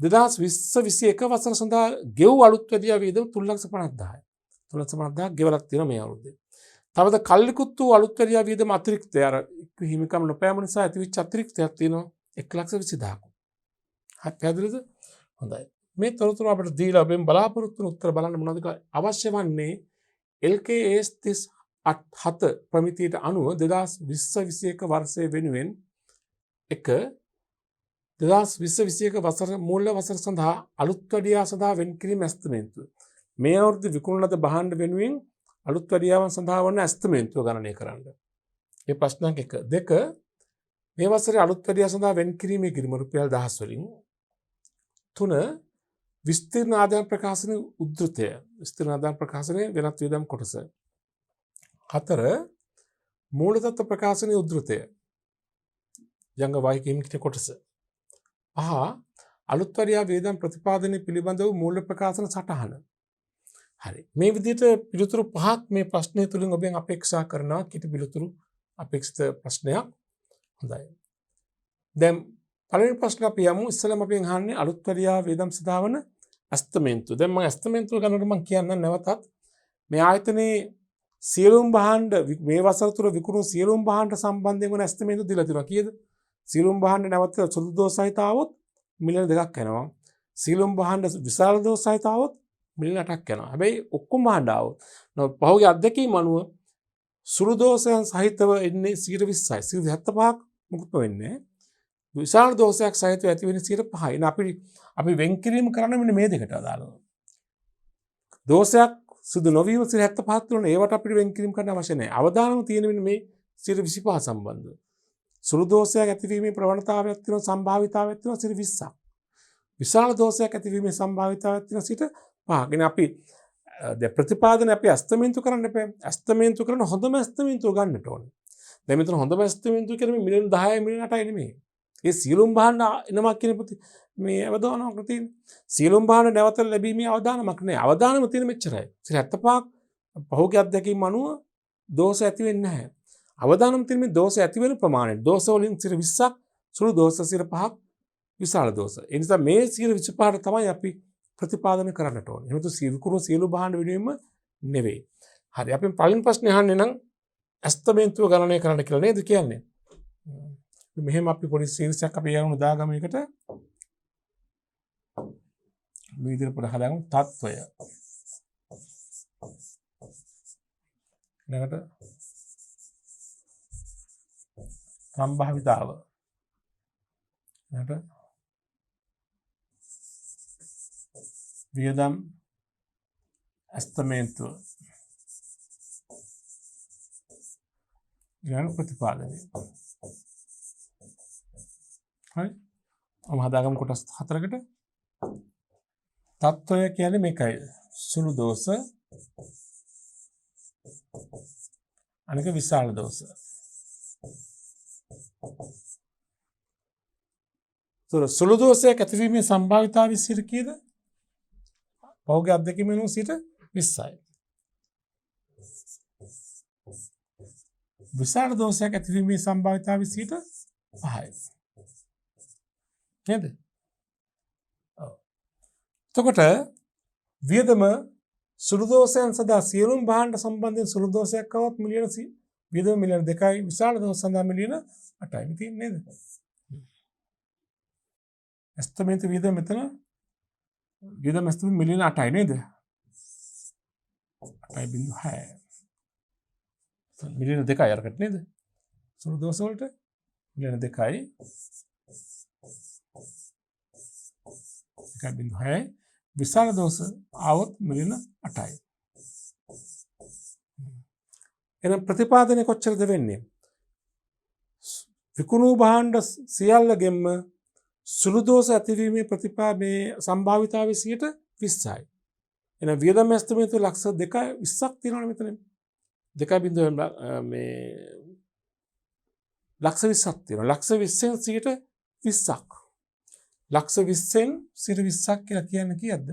2020-21 වසර සඳහා ගෙව් අලුත් වැඩියා වියදම 3,50,000යි. 3,50,000ක් ගෙවලක් තියෙනවා මේ අවුරුද්දේ. තවද කල්ලිකුත් වූ අලුත් වැඩියා වියදම අතිරික්තය අර හිමිකම් නොපෑම නිසා ඇතිවෙච්ච අතිරික්තයක් තියෙනවා 1,20,000ක්. හරි පැහැදිලිද? හොඳයි. මේ තොරතුරු අපිට දීලා ඔබෙන් බලාපොරොත්තු වෙන උත්තර බලන්න මොනවද අවශ්‍ය වන්නේ LKS 37 ප්‍රමිතියට අනුව 2020-21 වර්ෂය වෙනුවෙන් 2020-21 වසර මූල්‍ය වසර සඳහා අලුත් වැඩියා සඳහා වෙන් කිරීම ඇස්තමේන්තුව. මේ අවුරුද්ද විකුණන ලද භාණ්ඩ වෙනුවෙන් අලුත් වැඩියාවන් සඳහා වන ඇස්තමේන්තුව ගණනය කරන්න. මේ ප්‍රශ්නයක් 1. 2. මේ වසරේ අලුත් වැඩියා සඳහා වෙන් කිරීමේ කිරීම රුපියල් 1000 වලින්. 3. විස්තීර්ණ ආදායම් ප්‍රකාශනයේ උද්දෘතය. විස්තීර්ණ ආදායම් ප්‍රකාශනයේ වෙනත් වියදම් කොටස. 4. මූලතත්ත්ව ප්‍රකාශනයේ උද්දෘතය. ජංග වාහිකීම් කොටස. 5. අලුත් වැඩියා වියදම් ප්‍රතිපාදනය පිළිබඳව මූල්‍ය ප්‍රකාශන සටහන. හරි. මේ විදිහට පිළිතුරු 5ක් මේ ප්‍රශ්නය තුලින් ඔබෙන් අපේක්ෂා කරනවා කිටි පිළිතුරු අපේක්ෂිත ප්‍රශ්නයක්. හොඳයි. දැන් පළවෙනි ප්‍රශ්න අපි යමු. ඉස්සෙල්ලාම අපි අහන්නේ අලුත් වැඩියා වියදම් සඳහා වන ඇස්තමේන්තු. දැන් මම ඇස්තමේන්තුව ගන්නකොට මම කියන්නම් නැවතත් මේ ආයතනයේ සියලුම භාණ්ඩ මේ වසර තුල විකුණු සියලුම භාණ්ඩ සම්බන්ධයෙන් වන ඇස්තමේන්තු දීලා තියෙනවා කීයද? සියලුම භාණ්ඩ නැවත සුළු දෝෂ සහිත આવොත් මිලියන 2ක් යනවා. සියලුම භාණ්ඩ විශාල දෝෂ සහිත આવොත් මිලියන 8ක් යනවා. හැබැයි ඔක්කොම භාණ්ඩ આવොත් පහුගිය අත්දැකීම් අනුව සුළු දෝෂයන් සහිතව එන්නේ 20%යි. 75ක් මුකුත් වෙන්නේ. විශාල දෝෂයක් සහිතව ඇති වෙන 5%යි. අපි වෙන් කිරීම කරන්න මෙන්න මේ දෙකට අදාළව. දෝෂයක් සිදු නොවීම 75ක් තුන ඒවට අපිට වෙන් කිරීම කරන්න අවශ්‍ය නැහැ. අවදානම තියෙන මෙන්න මේ 25 සම්බන්ධව. සුළු දෝෂයක් ඇතිවීමේ ප්‍රවණතාවයක් තියෙන සම්භාවිතාවයක් තියෙන 20ක්. විශාල දෝෂයක් ඇතිවීමේ සම්භාවිතාවයක් තියෙන 5ක්. ගෙන අපි දැන් ප්‍රතිපාදන අපි ඇස්තමේන්තු කරන්න එපා. ඇස්තමේන්තු කරන හොඳම ඇස්තමේන්තුව ගන්නට ඕනේ. දැන් මෙතන හොඳම ඇස්තමේන්තුව කියන්නේ මිලියන 10යි මිලියන 8යි නෙමෙයි. ඒ සියලුම භාණ්ඩ එනමක් කියන මේ අවදානමක් තියෙන. සියලුම භාණ්ඩ නැවත ලැබීමේ අවදානමක් නෑ. අවදානම තියෙන මෙච්චරයි. 75ක් පහුගිය අත්දැකීම් අනුව දෝෂ ඇති වෙන්නේ නැහැ. අවදානම් තියෙන මේ දෝෂ ඇති වෙන ප්‍රමාණය. දෝෂ වලින් 20ක් සුළු දෝෂ 5ක් විශාල දෝෂ. ඒ නිසා මේ 25ට තමයි අපි ප්‍රතිපාදනය කරන්නට ඕනේ. එහෙනම් විකුණු සියලු භාණ්ඩ වෙනුවෙන්ම නෙවෙයි. හරි. අපි පළවෙනි ප්‍රශ්නේ අහන්නේ නම් ඇස්තමේන්තුව ගණනය කරන්න කියලා නේද කියන්නේ? මෙහෙම අපි පොඩි සීරීසයක් අපි යවමු දාගමයකට මේ විදිහට පොඩ හදාගමු තත්වය ඊළඟට සම්භාවිතාව ඊළඟට වියදම් ඇස්තමේන්තුව ඊළඟ ප්‍රතිපාදනය. හරි. මම හදාගමු කොටස් 4කට. තත්ත්වය කියන්නේ මේකයි. සුළු දෝෂ අනික විශාල දෝෂ. සුළු දෝෂයක් ඇතිවීමේ සම්භාවිතාවය සිට කීයද? පහුගිය අත්දැකීමෙන් සිට 20යි. විශාල දෝෂයක් ඇතිවීමේ සම්භාවිතාවය සිට 5යි. නේද? ඔව්. එතකොට වියදම සුළු දෝෂයන් සඳහා සියලුම භාණ්ඩ සම්බන්ධයෙන් සුළු දෝෂයක් આવොත් මිලියන වියදම මිලියන 2යි විශාල දෝෂ සඳහා මිලියන 8යි තියෙන්නේ නේද? එස්ටිමේට් වියදම මෙතන වියදම එස්ටිමේට් මිලියන 8යි නේද? 8.6 මිලියන 2යි අරකට නේද? සුළු දෝෂ වලට මිලියන 2යි 1.6යි විශාල දෝෂ આવොත් මිලියන 8යි. එහෙනම් ප්‍රතිපාදනය කොච්චරද වෙන්නේ? විකුණු භාණ්ඩ සියල්ලගෙන්ම සුළු දෝෂ ඇතිවීමේ ප්‍රතිපාදනයේ සම්භාවිතාවය 20යි. එහෙනම් වියදම් ඇස්තිමේන්තුව ලක්ෂ 2.20ක් තියෙනවනේ මෙතන. 2 මේ ලක්ෂ 20ක් තියෙනවා. ලක්ෂ 20න් 20ක්. ලක්ෂ 20න් 20ක් කියලා කියන්නේ කීයක්ද?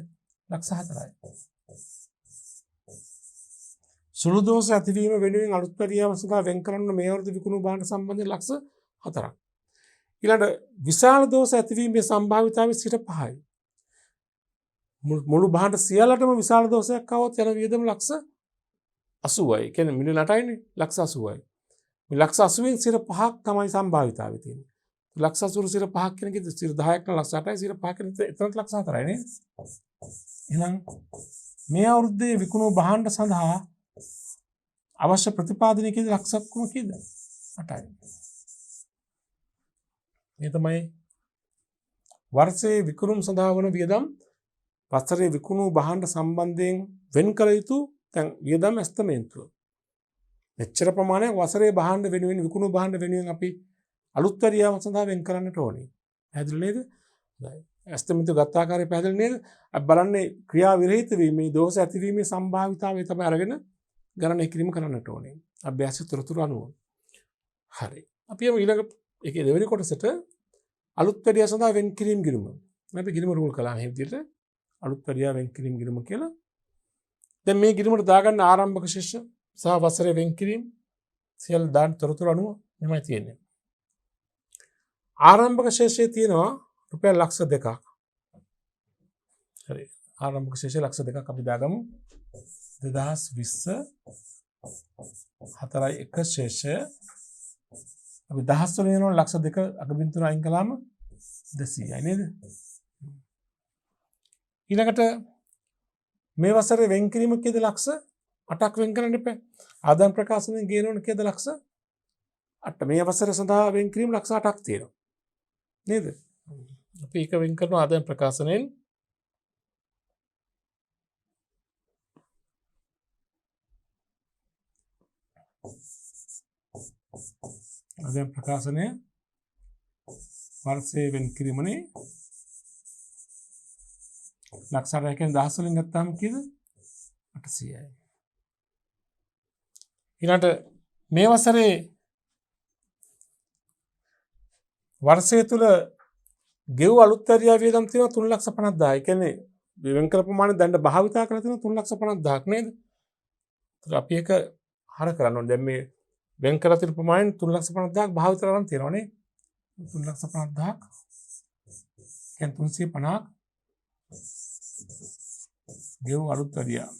ලක්ෂ 4යි. සුළු දෝෂ ඇතිවීම වෙනුවෙන් අලුත් පරියාම සඳහා වෙන් කරන මේ වර්ධ විකුණු භාණ්ඩ සම්බන්ධයෙන් ලක්ෂ 4ක්. ඊළඟ විශාල දෝෂ ඇතිවීමේ සම්භාවිතාවය 5යි. මුළු භාණ්ඩ සියල්ලටම විශාල දෝෂයක් આવොත් යන වියදම ලක්ෂ 80යි. කියන්නේ මිලියන 8යිනේ ලක්ෂ 80යි. මේ ලක්ෂ 80න් 5ක් තමයි සම්භාවිතාවය තියෙන්නේ. ලක්ෂ 80 5ක් කියන කීයද? 10ක් නම් ලක්ෂ 8යි 5ක් කියන එතනත් ලක්ෂ 4යි නේද? එහෙනම් මේ අවුරුද්දේ විකුණු භාණ්ඩ සඳහා අවශ්‍ය ප්‍රතිපාදනය කීයද? ලක්ෂක්ම කීයද? 8යි. මේ තමයි වර්ෂයේ විකුණුම් සඳහා වන වියදම් වසරේ විකුණු භාණ්ඩ සම්බන්ධයෙන් වෙන් කළ යුතු දැන් වියදම් ඇස්තමේන්තුව. මෙච්චර ප්‍රමාණයක් වසරේ භාණ්ඩ වෙනුවෙන් විකුණු භාණ්ඩ වෙනුවෙන් අපි අලුත් පරියාම සඳහා වෙන් කරන්නට ඕනේ. පැහැදිලි නේද? හොඳයි. ඇස්තමේන්තුව ගත ආකාරය පැහැදිලි නේද? අපි බලන්නේ ක්‍රියා විරහිත වීමේ දෝෂ ඇතිවීමේ සම්භාවිතාවය තමයි අරගෙන ගණනය කිරීම කරන්නට ඕනේ. අභ්‍යාස තොරතුරු අනුව. හරි. අපි යමු ඊළඟ ඒකේ දෙවෙනි කොටසට අලුත් පරියා සඳහා වෙන් කිරීම ගිණුම. අපි ගිණුම රූල් කළා මේ විදිහට අලුත් පරියා වෙන් කිරීම ගිණුම කියලා. දැන් මේ ගිණුමට දාගන්න ආරම්භක ශිෂ්‍ය සහ වසරේ වෙන් කිරීම සියල්ල දාන්න තොරතුරු අනුව මෙමය තියෙන්නේ. ආරම්භක ශේෂයේ තියෙනවා රුපියල් ලක්ෂ 2ක්. හරි. ආරම්භක ශේෂය ලක්ෂ 2ක් අපි දාගමු. 2020 4යි 1 ශේෂය අපි දහස් වලින් යනවා ලක්ෂ 2 අගබින්දුව අයින් කළාම 200යි නේද? ඊළඟට මේ වසරේ වෙන් කිරීම කීයද? ලක්ෂ 8ක් වෙන් කරන්න එපා. ආදායම් ප්‍රකාශනයෙන් ගේනවනේ කීයද? ලක්ෂ 8. මේ වසර සඳහා වෙන් කිරීම ලක්ෂ 8ක් තියෙනවා. නේද? අපි ඒක වෙන් කරනවා ආදායම් ප්‍රකාශනයෙන්. ආදායම් ප්‍රකාශනය වර්ෂයේ වෙන් කිරීමනේ ලක්ෂ 8කින් දහස් වලින් ගත්තාම කීයද? 800යි. ඊළඟට මේ වසරේ වර්ෂය තුල ගෙව් අලුත් පරියා වියදම් තියෙනවා 3,50,000. ඒ කියන්නේ වෙන් කර ප්‍රමාණය දැන් භාවිතා කරලා තියෙනවා 3,50,000ක් නේද? ඒත් අපි ඒක හර කරන්න ඕනේ. දැන් මේ වෙන් කරලා තියෙන ප්‍රමාණය 3,50,000ක් භාවිත කරලා තියෙනවා නේ. 3,50,000ක් කියන්නේ 350ක් ගෙව් අලුත් පරියා.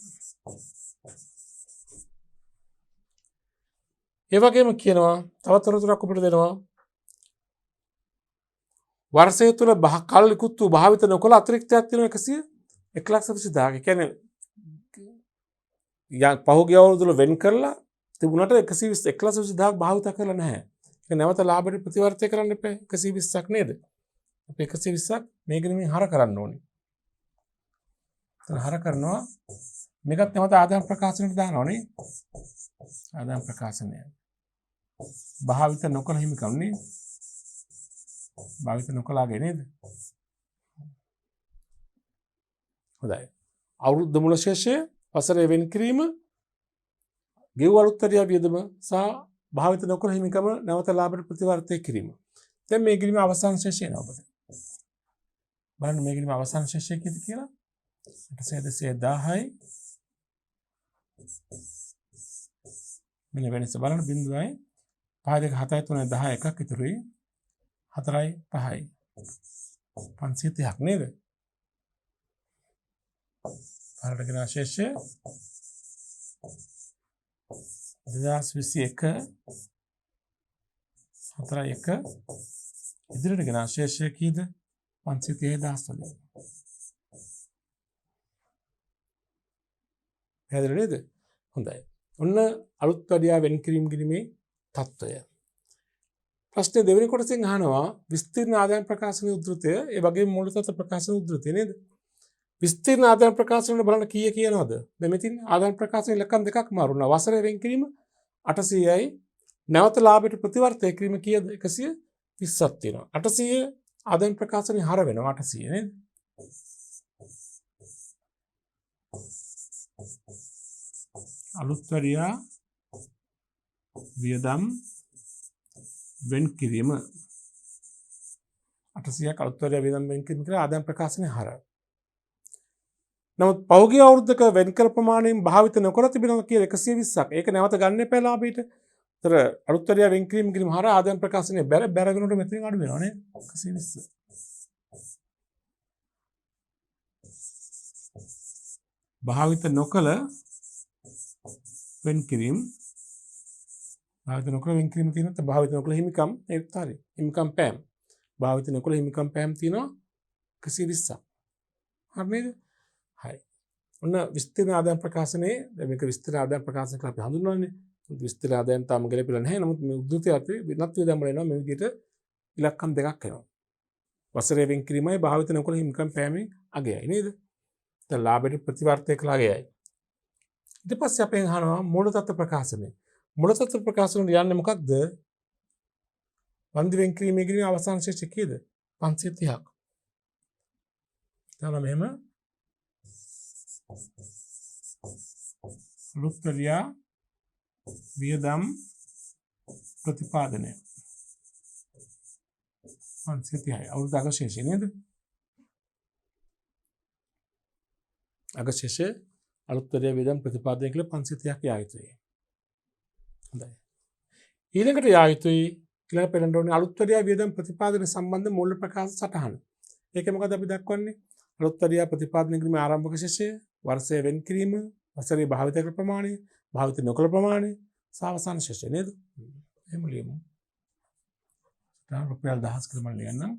ඒ වගේම කියනවා තවත් තොරතුරක් අපිට දෙනවා. වර්ෂය තුළ කල් ඉක්ුත් වූ භාවිත නොකළ අතිරික්තයක් තියෙනවා 1,20,000. ඒ කියන්නේ පහුගිය අවුරුදු වෙන් කරලා තිබුණාට 1,20,000ක් භාවිත කරලා නැහැ. ඒක නැවත ලාභයට ප්‍රතිවර්තය කරන්න එපා. 120ක් නේද? අපි 120ක් මේ ගණනින් හර කරන්න ඕනේ. හර කරනවා මේකත් නැවත ආදායම් ප්‍රකාශනයට දානවනේ. ආදායම් ප්‍රකාශනය භාවිත නොකළ හිමිකම් නේ. භාවිත නොකළාගේ නේද? හොඳයි. අවුරුද්ද මුල ශේෂය වසරේ වෙන් කිරීම ගෙව් අලුත්තරියා වියදම සහ භාවිත නොකළ හිමිකම නැවත ලාභයට ප්‍රතිවර්තය කිරීම. දැන් මේ ගිණීමේ අවසාන ශේෂය එනවා අපිට. බලන්න මේ ගිණීමේ අවසාන ශේෂය කීයද කියලා? 810යි මෙන්න වෙනස බලන්න බිඳුවයි 5 2 7 3 10 එකක් ඉතුරුයි 4යි 5යි 530ක් නේද? පාරටගෙන ශේෂය 2021 4යි 1 ඉදිරියට ගෙන ශේෂය කීයද? 530,000 වලින්. පැහැදිලි නේද? හොඳයි. ඔන්න අලුත් වැඩියා වෙන් කිරීම ගිණීමේ තත්ත්වය. ප්‍රශ්නේ දෙවෙනි කොටසෙන් අහනවා විස්තීර්ණ ආදායම් ප්‍රකාශනයේ උද්ෘතය ඒ වගේම මූලතත්ත්ව ප්‍රකාශන උද්ෘතය නේද? විස්තීර්ණ ආදායම් ප්‍රකාශන වල බලන්න කීය කියනවද? දැන් මෙතින් ආදායම් ප්‍රකාශන ඉලක්කම් දෙකක් මාරුණා. වසරේ වෙන් කිරීම 800යි නැවත ලාභයට ප්‍රතිවර්තය කිරීම කීයද? 120ක් තියෙනවා. 800 ආදායම් ප්‍රකාශනේ හර වෙනවා 800 නේද? අලුත් වැඩියා වියදම් වෙන් කිරීම 800ක් අලුත් වැඩියා වියදම් වෙන් කිරීම කියලා ආදායම් ප්‍රකාශනේ හර. නමුත් පෞද්ගලික අවුරුද්දක වෙන් කළ ප්‍රමාණයෙන් භාවිත නොකර තිබෙනවා කියලා 120ක්. ඒක නැවත ගන්න එපා ලාභයට. ඒතර අලුත් වැඩියා වෙන් කිරීම කිරීම හර ආදායම් ප්‍රකාශනේ බැර වෙනකොට මෙතෙන් අඩු වෙනවා නේ 120. භාවිත නොකළ වෙන් කිරීම භාවිත නොකළ වෙන් කිරීම තියෙනවා. භාවිත නොකළ හිමිකම් ඒත් හරි. හිමිකම් පෑම්. භාවිත නොකළ හිමිකම් පෑම් තියෙනවා 120ක්. හරි නේද? හරි. ඔන්න විස්තීර්ණ ආදායම් ප්‍රකාශනයේ දැන් මේක විස්තීර්ණ ආදායම් ප්‍රකාශන කියලා අපි හඳුන්වන්නේ. විස්තීර්ණ ආදායම් තාම ගැලපෙලා නැහැ. නමුත් මේ උද්දෘතය අතේ වෙනත් වියදම් වල එනවා මේ විදිහට ඉලක්කම් දෙකක් එනවා. වසරේ වෙන් කිරීමයි භාවිත නොකළ හිමිකම් පෑමේ අගයයි නේද? දැන් ලාභයට ප්‍රතිවර්තය කළා අගයයි. ඊට පස්සේ අපෙන් අහනවා මූලතත්ත්ව ප්‍රකාශනය. මූලතත්ත්ව ප්‍රකාශන වල යන්නේ මොකක්ද? වන්දි වෙන් කිරීමේ ගිණීමේ අවසාන ශේෂය කීයද? 530ක්. තාම මෙහෙම අලුත් වැඩියා වියදම් ප්‍රතිපාදනය 530යි. අවුරුදු අග ශේෂය නේද? අග ශේෂය අලුත් වැඩියා වියදම් ප්‍රතිපාදනය කියලා 530ක් යා යුතුයි. හොඳයි. ඊළඟට යා යුතුයි ඊළඟ පෙළෙන්න ඕනේ අලුත් වැඩියා වියදම් ප්‍රතිපාදන සම්බන්ධ මූල්‍ය ප්‍රකාශ සටහන. ඒකේ මොකද අපි දක්වන්නේ? අලුත් වැඩියා ප්‍රතිපාදනය කිරීමේ ආරම්භක ශේෂය, වර්ෂයේ වෙන් කිරීම, වසරේ භාවිත කළ ප්‍රමාණය, භාවිත නොකළ ප්‍රමාණය, සහ අවසාන ශේෂය නේද? එහෙම ලියමු. දැන් රුපියල් 1000 කියලා මම ලියන්නම්.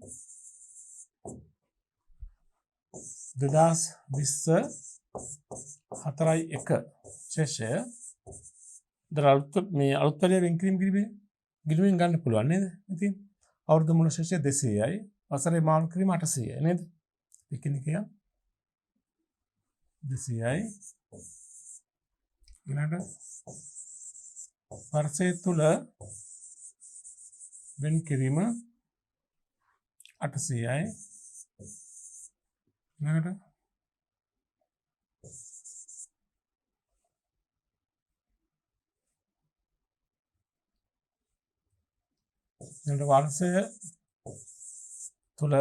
2020 4යි 1 ශේෂය මේ අලුත් වැඩියා වෙන් කිරීම ගිණුමින් ගන්න පුළුවන් නේද? ඉතින් අවුරුදු මුල ශේෂය 200යි වසරේ මාරු කිරීම 800යි නේද? එකිනෙකිය 200යි ඊළඟට වර්ෂය තුල වෙන් කිරීම 800යි ඊළඟට වර්ෂය තුල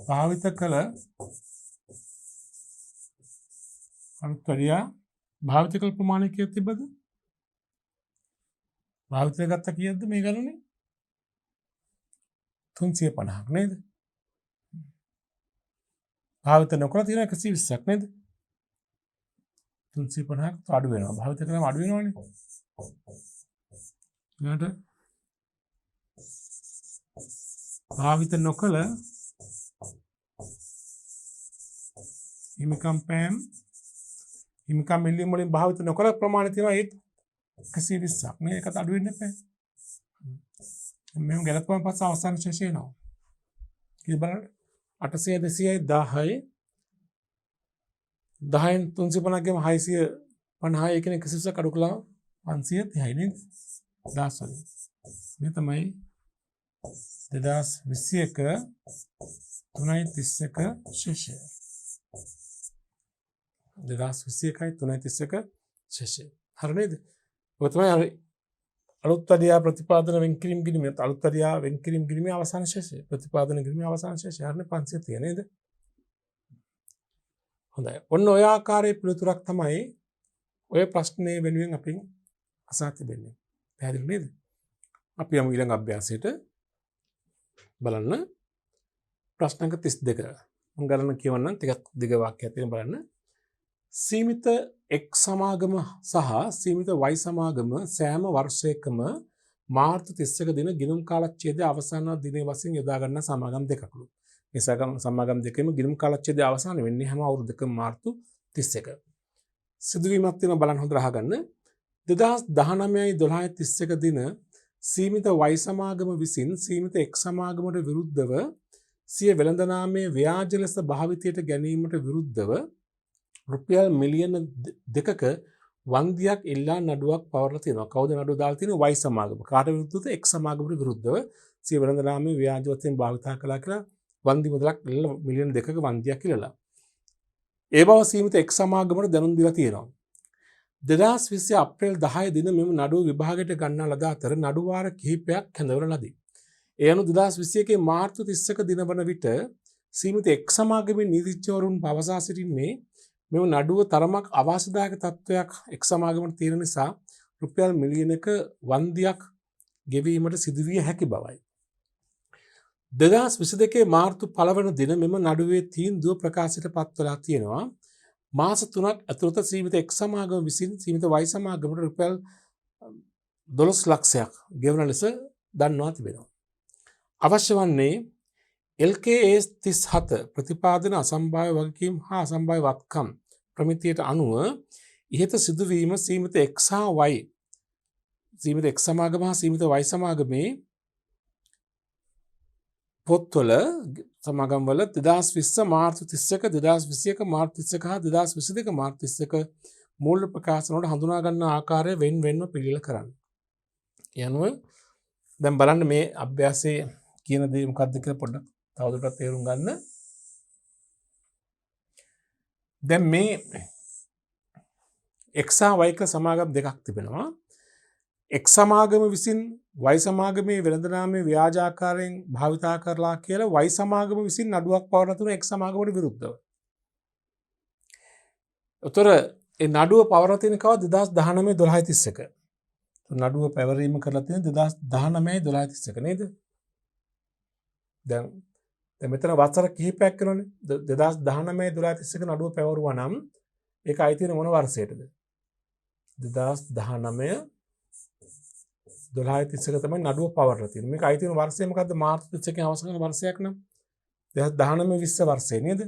භාවිත කළ අලුත් වැඩියා භාවිත කළ ප්‍රමාණය කීයද තිබ්බද? භාවිත ගත්ත කීයද මේ ගණනේ? 350ක් නේද? භාවිත නොකර තියෙන 120ක් නේද? 350ක් අඩු වෙනවා. භාවිත කරාම අඩු වෙනවනේ. ඊළඟට භාවිත නොකළ හිමිකම් පෑම් හිමිකම් මිලියන් වලින් භාවිත නොකළ ප්‍රමාණය තියෙනවා ඒත් 120ක් නේ. ඒකට අඩු වෙන්න එපා. මෙහෙම ගලපුවම පස්සේ අවසාන ශේෂය එනවා. කීයද බලන්න? 800 200යි 10යි 10න් 350 ගෙම 650 ඒ කියන්නේ 120 කඩු කළා 530යි නේද? 1000 වලින්. මේ තමයි 2021 331 ශේෂය. 2021යි 331 ශේෂය. හරි නේද? ඔය තමයි හරි අලුත් අධ්‍යා ප්‍රතිපාදන වෙන්කිරීම ගිණීමේ අලුත් අධ්‍යා වෙන්කිරීම ගිණීමේ අවසාන ශේෂය. ප්‍රතිපාදන ගිණීමේ අවසාන ශේෂය. හරිනේ 530 නේද? හොඳයි. ඔන්න ඔය ආකාරයේ පිළිතුරක් තමයි ඔය ප්‍රශ්නේ වෙනුවෙන් අපි අසා තිබෙන්නේ. පැහැදිලි නේද? අපි යමු ඊළඟ අභ්‍යාසයට. බලන්න ප්‍රශ්න අංක 32. මම ගණන කියවන්නම් ටිකක් දිග වාක්‍යයක් තියෙන බලන්න. සීමිත x සමාගම සහ සීමිත y සමාගම සෑම වර්ෂයකම මාර්තු 31 දින ගිණුම් කාලච්ඡේදයේ අවසාන දිනයේ වශයෙන් යොදා ගන්න සමාගම් දෙකක්ලු. මේ සමාගම් දෙකේම ගිණුම් කාලච්ඡේදයේ අවසාන වෙන්නේ හැම අවුරුද්දකම මාර්තු 31. සිදුවීමක් තියෙනවා බලන්න හොඳට අහගන්න. 2019යි 12/31 දින සීමිත y සමාගම විසින් සීමිත x සමාගමට විරුද්ධව සිය වෙළඳ නාමයේ ව්‍යාජ ලෙස භාවිතයට ගැනීමට විරුද්ධව රුපියල් මිලියන 2ක වන්දියක් ඉල්ලා නඩුවක් පවරලා තියෙනවා. කවුද නඩුව දාලා තියෙන්නේ? y සමාගම. කාට විරුද්ධවද? x සමාගමට විරුද්ධව සිය වෙළඳ නාමයේ ව්‍යාජ වශයෙන් භාවිතා කළා කියලා වන්දි මුදලක් ඉල්ල මිලියන 2ක වන්දියක් ඉල්ලලා. ඒ බව සීමිත x සමාගමට දැනුම් දීලා තියෙනවා. 2020 අප්‍රේල් 10 දින මෙම නඩුව විභාගයට ගන්නා ලද අතර නඩු වාර කිහිපයක් හැඳවන ලදී. ඒ අනුව 2021 මාර්තු 31 දින වන විට සීමිත x සමාගමේ නීතිඥවරුන් පවසා සිටින්නේ මෙම නඩුව තරමක් අවාසිදායක තත්ත්වයක් x සමාගමට තියෙන නිසා රුපියල් මිලියනක වන්දියක් ගෙවීමට සිදුවිය හැකි බවයි. 2022 මාර්තු 1 වන දින මෙම නඩුවේ තීන්දුව ප්‍රකාශයට පත් වෙලා තියෙනවා. මාස 3ක් ඇතුළත සීමිත x සමාගම විසින් සීමිත y සමාගමට රුපියල් 12 ලක්ෂයක් ගෙවන ලෙස දන්වා තිබෙනවා. අවශ්‍ය වන්නේ LKS 37 ප්‍රතිපාදන අසම්භාව්‍ය වගකීම් හා අසම්භාව්‍ය වත්කම් ප්‍රමිතියට අනුව ඉහත සිදුවීම සීමිත x හා y සීමිත x සමාගම හා සීමිත y සමාගමේ පොත්වල සමාගම් වල 2020 මාර්තු 31 2021 මාර්තු 31 හා 2022 මාර්තු 31 මූල්‍ය ප්‍රකාශන වලට හඳුනා ගන්න ආකාරය වෙන්වෙන්ව පිළිල කරන්න. යනුව දැන් බලන්න මේ අභ්‍යාසයේ කියන දේ මොකක්ද කියලා පොඩ්ඩක් තවදුරටත් තේරුම් ගන්න. දැන් මේ x හා y සමාගම් දෙකක් තිබෙනවා. x සමාගම විසින් y සමාගමේ වෙළඳ නාමයේ ව්‍යාජ ආකාරයෙන් භාවිතා කරලා කියලා y සමාගම විසින් නඩුවක් පවරන තුන x සමාගමට විරුද්ධව. උතර ඒ නඩුව පවරලා තියෙන කව 2019 12/31. නඩුව පැවරීම කරලා තියෙන 2019 12/31 නේද? දැන් මෙතන වසර කිහිපයක් කරනනේ 2019 12/31 නඩුව පැවරුවා නම් ඒක අයිති වෙන මොන වර්ෂයටද? 2019 12/31 තමයි නඩුව පවරලා තියෙන්නේ. මේක අයිති වෙන වර්ෂය මොකද්ද? මාර්තු 31 අවසන් වර්ෂයක් නම් 2019 20 වර්ෂය නේද?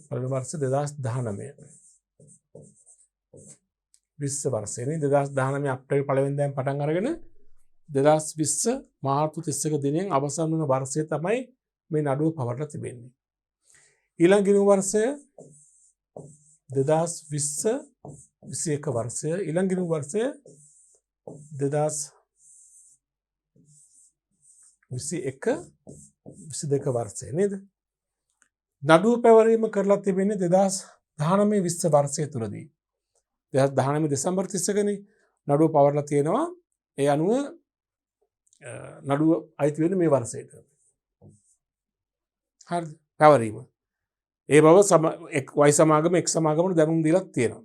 පළවෙනි වර්ෂය 2019 20 වර්ෂය නේද? 2019 අප්‍රේල් 1 වෙනිදාන් පටන් අරගෙන 2020 මාර්තු 31 දිනෙන් අවසන් වන වර්ෂය තමයි මේ නඩුව පවරලා තිබෙන්නේ. ඊළඟ ගිණුම් වර්ෂය 2020 21 වර්ෂය. ඊළඟ ගිණුම් වර්ෂය 2021 22 වර්ෂය නේද? නඩුව පැවරීම කරලා තිබෙන්නේ 2019 20 වර්ෂය තුලදී. 2019 දෙසැම්බර් 31 නේ නඩුව පවරලා තියෙනවා. ඒ අනුව නඩුව අයිති වෙන්නේ මේ වර්ෂයට. හරිද? පැවරීම. ඒ බව y සමාගම x සමාගමට දැනුම් දීලා තියෙනවා.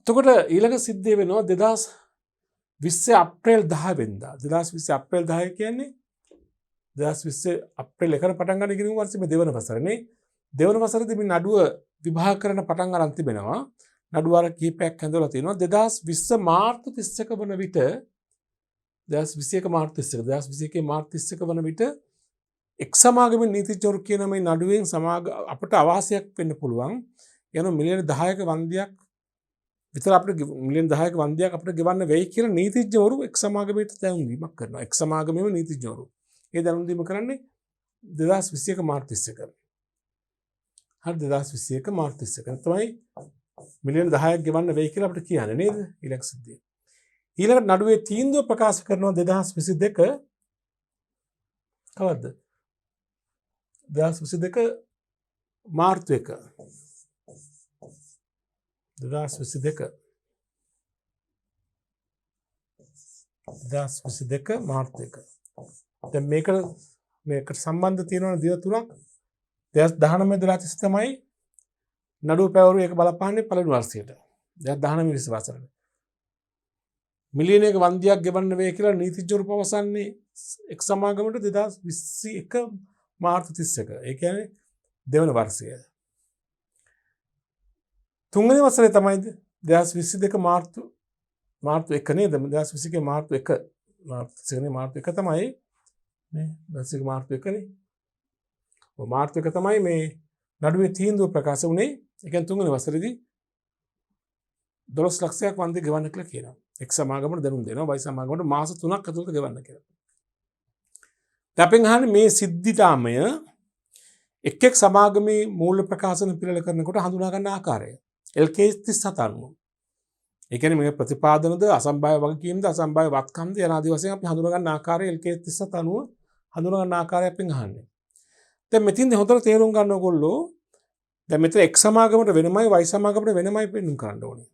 එතකොට ඊළඟ සිද්ධිය වෙනවා 2020 අප්‍රේල් 10 වෙනිදා. 2020 අප්‍රේල් 10 කියන්නේ 2020 අප්‍රේල් 1 පටන් ගන්න ගිණුම් වර්ෂයේ මේ දෙවන වසරනේ. දෙවන වසරේදී මේ නඩුව විභාග කරන පටන් ගන්න තිබෙනවා. නඩුව වර කිහිපයක් හැඳවලා තියෙනවා. 2020 මාර්තු 31 වන විට 2021 මාර්තු 31 වන විට එක් සමාගමේ නීතිඥවරු කියන මේ නඩුවෙන් අපට අවාසියක් වෙන්න පුළුවන්. යන මිලියන 10ක වන්දියක් විතර අපිට මිලියන 10ක වන්දියක් අපිට ගෙවන්න වෙයි කියලා නීතිඥවරු එක් සමාගමේට දැනුම් දීමක් කරනවා. එක් සමාගමේම නීතිඥවරු. ඒ දැනුම් දීම කරන්නේ 2021 මාර්තු 31. හරි 2021 මාර්තු 31 තමයි මිලියන 10ක් ගෙවන්න වෙයි කියලා අපිට කියන්නේ නේද ඊළඟ සිද්ධිය. ඊළඟට නඩුවේ තීන්දුව ප්‍රකාශ කරනවා 2022 කවද්ද? 2022 මාර්තු 1. 2022 මාර්තු 1. දැන් මේකට සම්බන්ධ තියෙනවා දින තුනක්. 2019 30 තමයි නඩුව පැවරුවේ ඒක බලපාන්නේ පළවෙනි වර්ෂයට. 2019 20 වසරේ. මිලියනයක වන්දියක් ගෙවන්න වෙයි කියලා නීතිඥවරු පවසන්නේ එක් සමාගමට 2021 මාර්තු 31. ඒ කියන්නේ දෙවන වර්ෂය. තුන්වෙනි වසරේ තමයි 2022 මාර්තු 1 නේද? 2021 මාර්තු 1 මාර්තු 1 තමයි නේ 2021 මාර්තු 1 නේ. ඔය මාර්තු 1 තමයි මේ නඩුවේ තීන්දුව ප්‍රකාශ වුණේ. ඒ කියන්නේ තුන්වෙනි වසරේදී 12 ලක්ෂයක් වන්දි ගෙවන්න කියලා කියනවා. එක් සමාගමකට දැනුම් දෙනවා. වයි සමාගමකට මාස 3ක් ඇතුළත ගෙවන්න කියලා. අපෙන් අහන්නේ මේ සිද්ධිතාමය එක් සමාගමේ මූල්‍ය ප්‍රකාශන පිළිල කරනකොට හඳුනා ගන්න ආකාරය. LKS 37 අනුව. ඒ කියන්නේ මේ ප්‍රතිපාදනද අසම්භාව්‍ය වගකීම්ද අසම්භාව්‍ය වත්කම්ද යන ආදී වශයෙන් අපි හඳුනා ගන්න ආකාරය LKS 37 අනුව හඳුනා ගන්න ආකාරය අපෙන් අහන්නේ. දැන් මෙතින්ද හොඳට තේරුම් ගන්න ඕගොල්ලෝ දැන් මෙතන එක් සමාගමකට වෙනමයි වයි සමාගමකට වෙනමයි පෙන්වන්න කරන්න ඕනේ.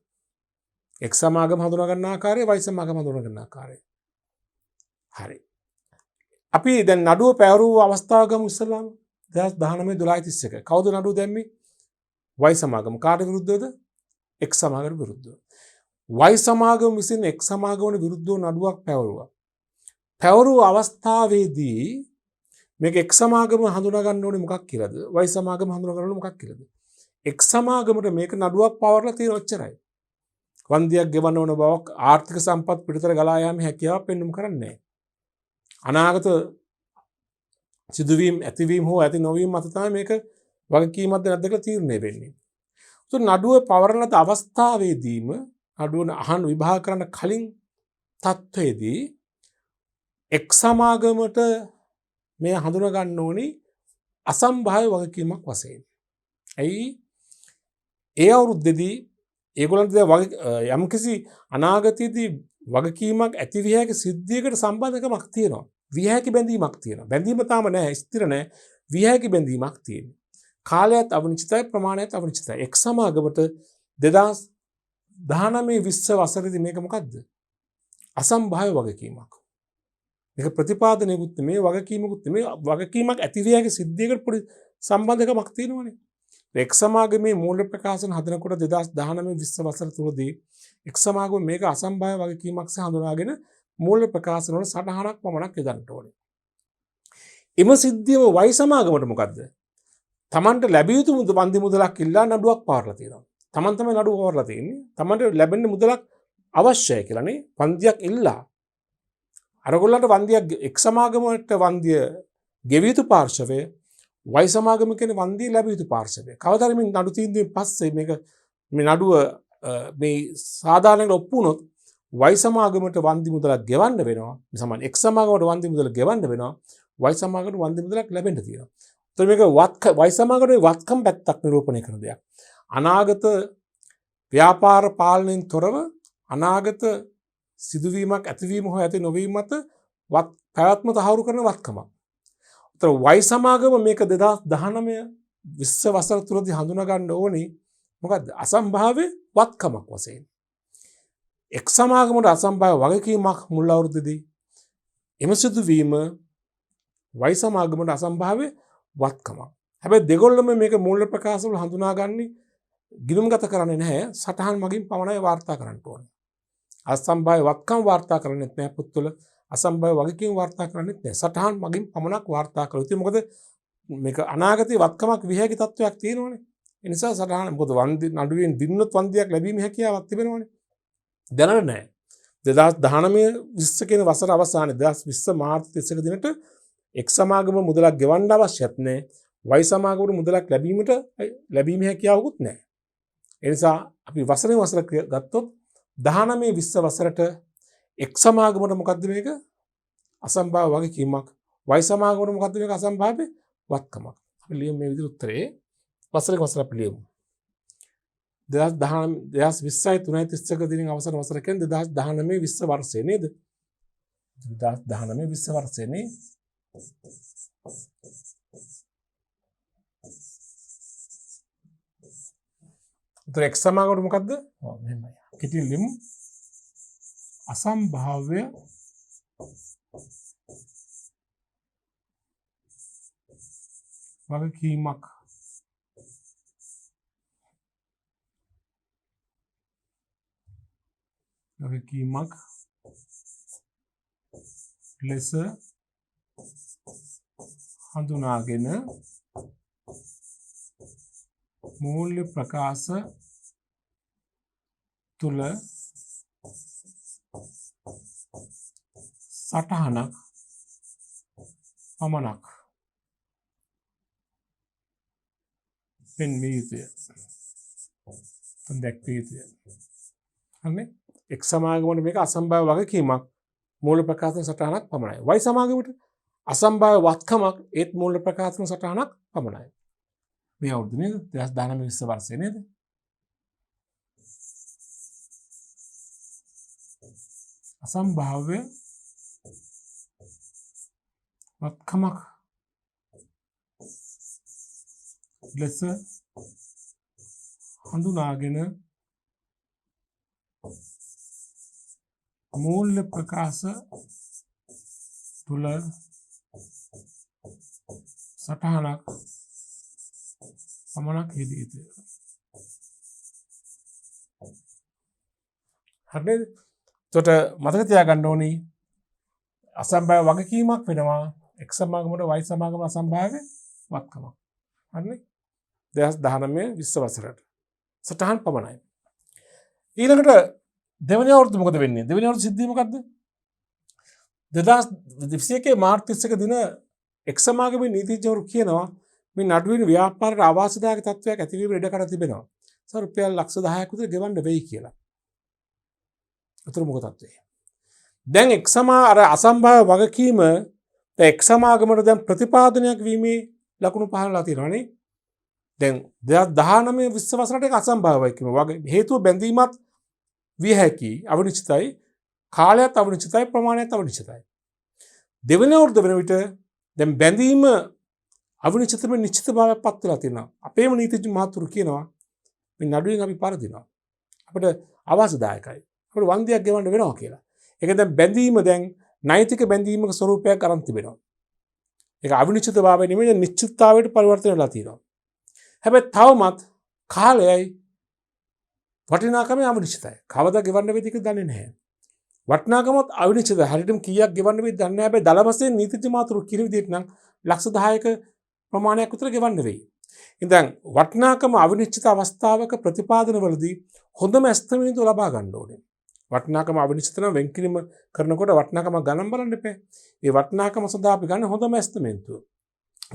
එක් සමාගම හඳුනා ගන්න ආකාරය වයි සමාගම හඳුනා ගන්න ආකාරය. හරි. අපි දැන් නඩුව පැවරූ අවස්ථාව ගමු ඉස්සෙල්ලාම 2019 12:31. කවුද නඩුව දැම්මේ? වයි සමාගම. කාට විරුද්ධවද? එක් සමාගමකට විරුද්ධව. වයි සමාගම විසින් එක් සමාගමකට විරුද්ධව නඩුවක් පැවරුවා. පැවරූ අවස්ථාවේදී මේක එක් සමාගම හඳුනා ගන්න ඕනේ මොකක් කියලාද? වයි සමාගම හඳුනා ගන්න ඕනේ මොකක් කියලාද? එක් සමාගමට මේක නඩුවක් පවරලා තියෙන ඔච්චරයි. වන්දියක් ගෙවන්න ඕන බවක් ආර්ථික සම්පත් පිටතට ගලා යාමේ හැකියාවක් පෙන්වුම් කරන්නේ නැහැ. අනාගත සිදුවීම් ඇතිවීම හෝ ඇති නොවීම මත තමයි මේක වගකීමක්ද නැද්ද කියලා තීරණය වෙන්නේ. ඒත් නඩුව පවරන අවස්ථාවේදීම නඩුව අහන විභාග කරන්න කලින් තත්ත්වයේදී එක් සමාගමට මේ හඳුනා ගන්න ඕනි අසම්භාව්‍ය වගකීමක් වශයෙන්. ඇයි ඒ අවුරුද්දේදී ඒගොල්ලන්ට යම්කිසි අනාගතයේදී වගකීමක් ඇති විය හැකි සිද්ධියකට සම්බන්ධකමක් තියෙනවා. විය හැකි බැඳීමක් තියෙනවා. බැඳීම තාම නැහැ, ස්ථිර නැහැ. විය හැකි බැඳීමක් තියෙනවා. කාලයත් අවිනිශ්චිතයි, ප්‍රමාණයත් අවිනිශ්චිතයි. එක් සමාගමට 2019 20 වසරේදී මේක මොකද්ද? අසම්භාව්‍ය වගකීමක්. මේක ප්‍රතිපාදනයකුත් නෙමෙයි, වගකීමකුත් නෙමෙයි. වගකීමක් ඇති විය හැකි සිද්ධියකට පොඩි සම්බන්ධකමක් තියෙනවනේ. එක් සමාගමේ මූල්‍ය ප්‍රකාශන හදනකොට 2019 20 වසර තුලදී එක් සමාගම මේක අසම්භාව්‍ය වගකීමක් සේ හඳුනාගෙන මූල්‍ය ප්‍රකාශන වල සටහනක් පමණක් යොදන්න ඕනේ. එම සිද්ධියම වයි සමාගමට මොකද්ද? තමන්ට ලැබිය යුතු වන්දි මුදලක් ඉල්ලා නඩුවක් පවරලා තියෙනවා. තමන් තමයි නඩුව පවරලා තියෙන්නේ. තමන්ට ලැබෙන්න මුදලක් අවශ්‍යයි කියලානේ වන්දියක් ඉල්ලා. අරගොල්ලන්ට වන්දියක් එක් සමාගමකට වන්දිය ගෙවිය යුතු පාර්ශවය වයි සමාගම කියන්නේ වන්දිය ලැබිය යුතු පාර්ශවය. කවදාද මේ නඩු තීන්දුවෙන් පස්සේ මේ නඩුව මේ සාධාරණයෙන් ඔප්පු වුණොත් වයි සමාගමට වන්දි මුදලක් ගෙවන්න වෙනවා. සමාන එක් සමාගමට වන්දි මුදල ගෙවන්න වෙනවා. වයි සමාගමට වන්දි මුදලක් ලැබෙන්න තියෙනවා. ඒතර මේක වයි සමාගමේ වත්කම් පැත්තක් නිරූපණය කරන දෙයක්. අනාගත ව්‍යාපාර පාලනයෙන් තොරව අනාගත සිදුවීමක් ඇතිවීම හෝ ඇති නොවීම මත පැවැත්ම තහවුරු කරන වත්කමක්. ඒතර වයි සමාගම මේක 2019 20 වසර තුලදී හඳුනා ගන්න ඕනේ මොකද්ද? අසම්භාව්‍ය වත්කමක් වශයෙන්. එක් සමාගමකට අසම්භාව්‍ය වගකීමක් මුල් අවුරුද්දේදී එම සිදුවීම වයි සමාගමට අසම්භාව්‍ය වත්කමක්. හැබැයි දෙගොල්ලම මේක මූල්‍ය ප්‍රකාශවල හඳුනාගන්නේ ගිණුම්ගත කරන්නේ නැහැ. සටහන් මගින් පමණයි වාර්තා කරන්න ඕනේ. අසම්භාව්‍ය වත්කම් වාර්තා කරන්නේත් නැහැ පොත්වල. අසම්භාව්‍ය වගකීම් වාර්තා කරන්නේත් නැහැ. සටහන් මගින් පමණක් වාර්තා කළ යුතුයි. මොකද මේක අනාගතයේ වත්කමක් විය හැකි තත්වයක් තියෙනවනේ. ඒ නිසා සටහන මොකද වන්දි නඩුවෙන් දින්නොත් වන්දියක් ලැබීමේ හැකියාවක් තිබෙනවනේ. දැනට නැහැ. 2019 20 කියන වසර අවසානයේ 2020 මාර්තු 31 දිනට එක් සමාගම මුදලක් ගෙවන්න අවශ්‍යත් නැහැ. වයි සමාගමට මුදලක් ලැබීමේ හැකියාවකුත් නැහැ. ඒ නිසා අපි වසරෙන් වසර ගත්තොත් 19 20 වසරට එක් සමාගමට මොකද්ද මේක? අසම්භාව්‍ය වගකීමක්. වයි සමාගමට මොකද්ද මේක? අසම්භාව්‍ය වත්කමක්. අපි ලියමු මේ විදිහට උත්තරේ. වසරක වසර අපි ලියමු. 2020යි 3යි 31 දිනින් අවසන් වසර කියන්නේ 2019 20 වර්ෂය නේද? 2019 20 වර්ෂයනේ. ඒතර x සමානවට මොකද්ද? ඔව් මෙහෙමයි. කෙටියෙන් ලියමු. අසම්භාව්‍ය වගකීමක් ලෙස හඳුනාගෙන මූල්‍ය ප්‍රකාශ තුල සටහනක් පමණක් පෙන්විය යුතුය. දැක්විය යුතුය. හරිනේ? x සමාගමට මේක අසම්භාව්‍ය වගකීමක් මූල ප්‍රකාශන සටහනක් පමණයි. y සමාගමට අසම්භාව්‍ය වත්කමක් ඒත් මූල ප්‍රකාශන සටහනක් පමණයි. මේ අවුරුදු නේද? 2019 20 වර්ෂය නේද? අසම්භාව්‍ය වත්කමක් ලෙස හඳුනාගෙන මූල්‍ය ප්‍රකාශ තුල සටහනක් පමණක් යෙදිය යුතුය. හරිද? එතකොට මතක තියාගන්න ඕනි අසම්භාව්‍ය වගකීමක් වෙනවා x සමාගමට y සමාගම අසම්භාව්‍ය වත්කමක්. හරිනේ? 2019 20 වසරට සටහන් පමණයි. ඊළඟට දෙවැනි අවුරුද්ද මොකද වෙන්නේ? දෙවැනි අවුරුද්ද සිද්ධිය මොකද්ද? 2021 මාර්තු 31 දින එක් සමාගමේ නීතිඥවරු කියනවා මේ නඩුවෙන ව්‍යාපාරයට අවාසිදායක තත්ත්වයක් ඇතිවීම ඉඩකඩ තිබෙනවා. සර් රුපියල් ලක්ෂ 10ක් විතර ගෙවන්න වෙයි කියලා. අතර මොකද තත්ත්වය? දැන් එක් අර අසම්භාව්‍ය වගකීම දැන් එක් සමාගමට දැන් ප්‍රතිපාදනයක් වීමේ ලකුණු පහළලා තියෙනවානේ. දැන් 2019 20 වසරට ඒක අසම්භාව්‍යයි කියන වගේ හේතුව බැඳීමත් විය හැකි අවිනිශ්චිතයි, කාලයත් අවිනිශ්චිතයි, ප්‍රමාණයත් අවිනිශ්චිතයි. දෙවෙනි අවුරුද්ද වෙන විට දැන් බැඳීම අවිනිශ්චිතම නිශ්චිත භාවයක් පත් වෙලා තියෙනවා. අපේම නීතිඥ මහතුරු කියනවා මේ නඩුවෙන් අපි පරදිනවා. අපිට අවාසදායකයි. අපිට වන්දියක් ගෙවන්න වෙනවා කියලා. ඒක දැන් බැඳීම දැන් නෛතික බැඳීමක ස්වරූපයක් අරන් තිබෙනවා. ඒක අවිනිශ්චිත භාවය නෙමෙයි නිශ්චිතතාවයට පරිවර්තන වෙලා තියෙනවා. හැබැයි තවමත් කාලයයි වටිනාකම අවිනිශ්චිතයි. කවදා ගෙවන්න වෙයිද කියලා දන්නේ නැහැ. වටිනාකමත් අවිනිශ්චිතයි. හරියටම කීයක් ගෙවන්න වෙයිද දන්නේ නැහැ. හැබැයි දල වශයෙන් නීතිඥ මාතෘ කියන විදිහට නම් ලක්ෂ 10ක ප්‍රමාණයක් විතර ගෙවන්න වෙයි. ඉතින් වටිනාකම අවිනිශ්චිත අවස්ථාවක ප්‍රතිපාදනවලදී හොඳම ඇස්තමේන්තුව ලබා ගන්න ඕනේ. වටිනාකම අවිනිශ්චිත නම් වෙන්කිරීම කරනකොට වටිනාකම ගණන් බලන්න එපා. ඒ වටිනාකම සඳහා අපි ගන්න හොඳම ඇස්තමේන්තුව.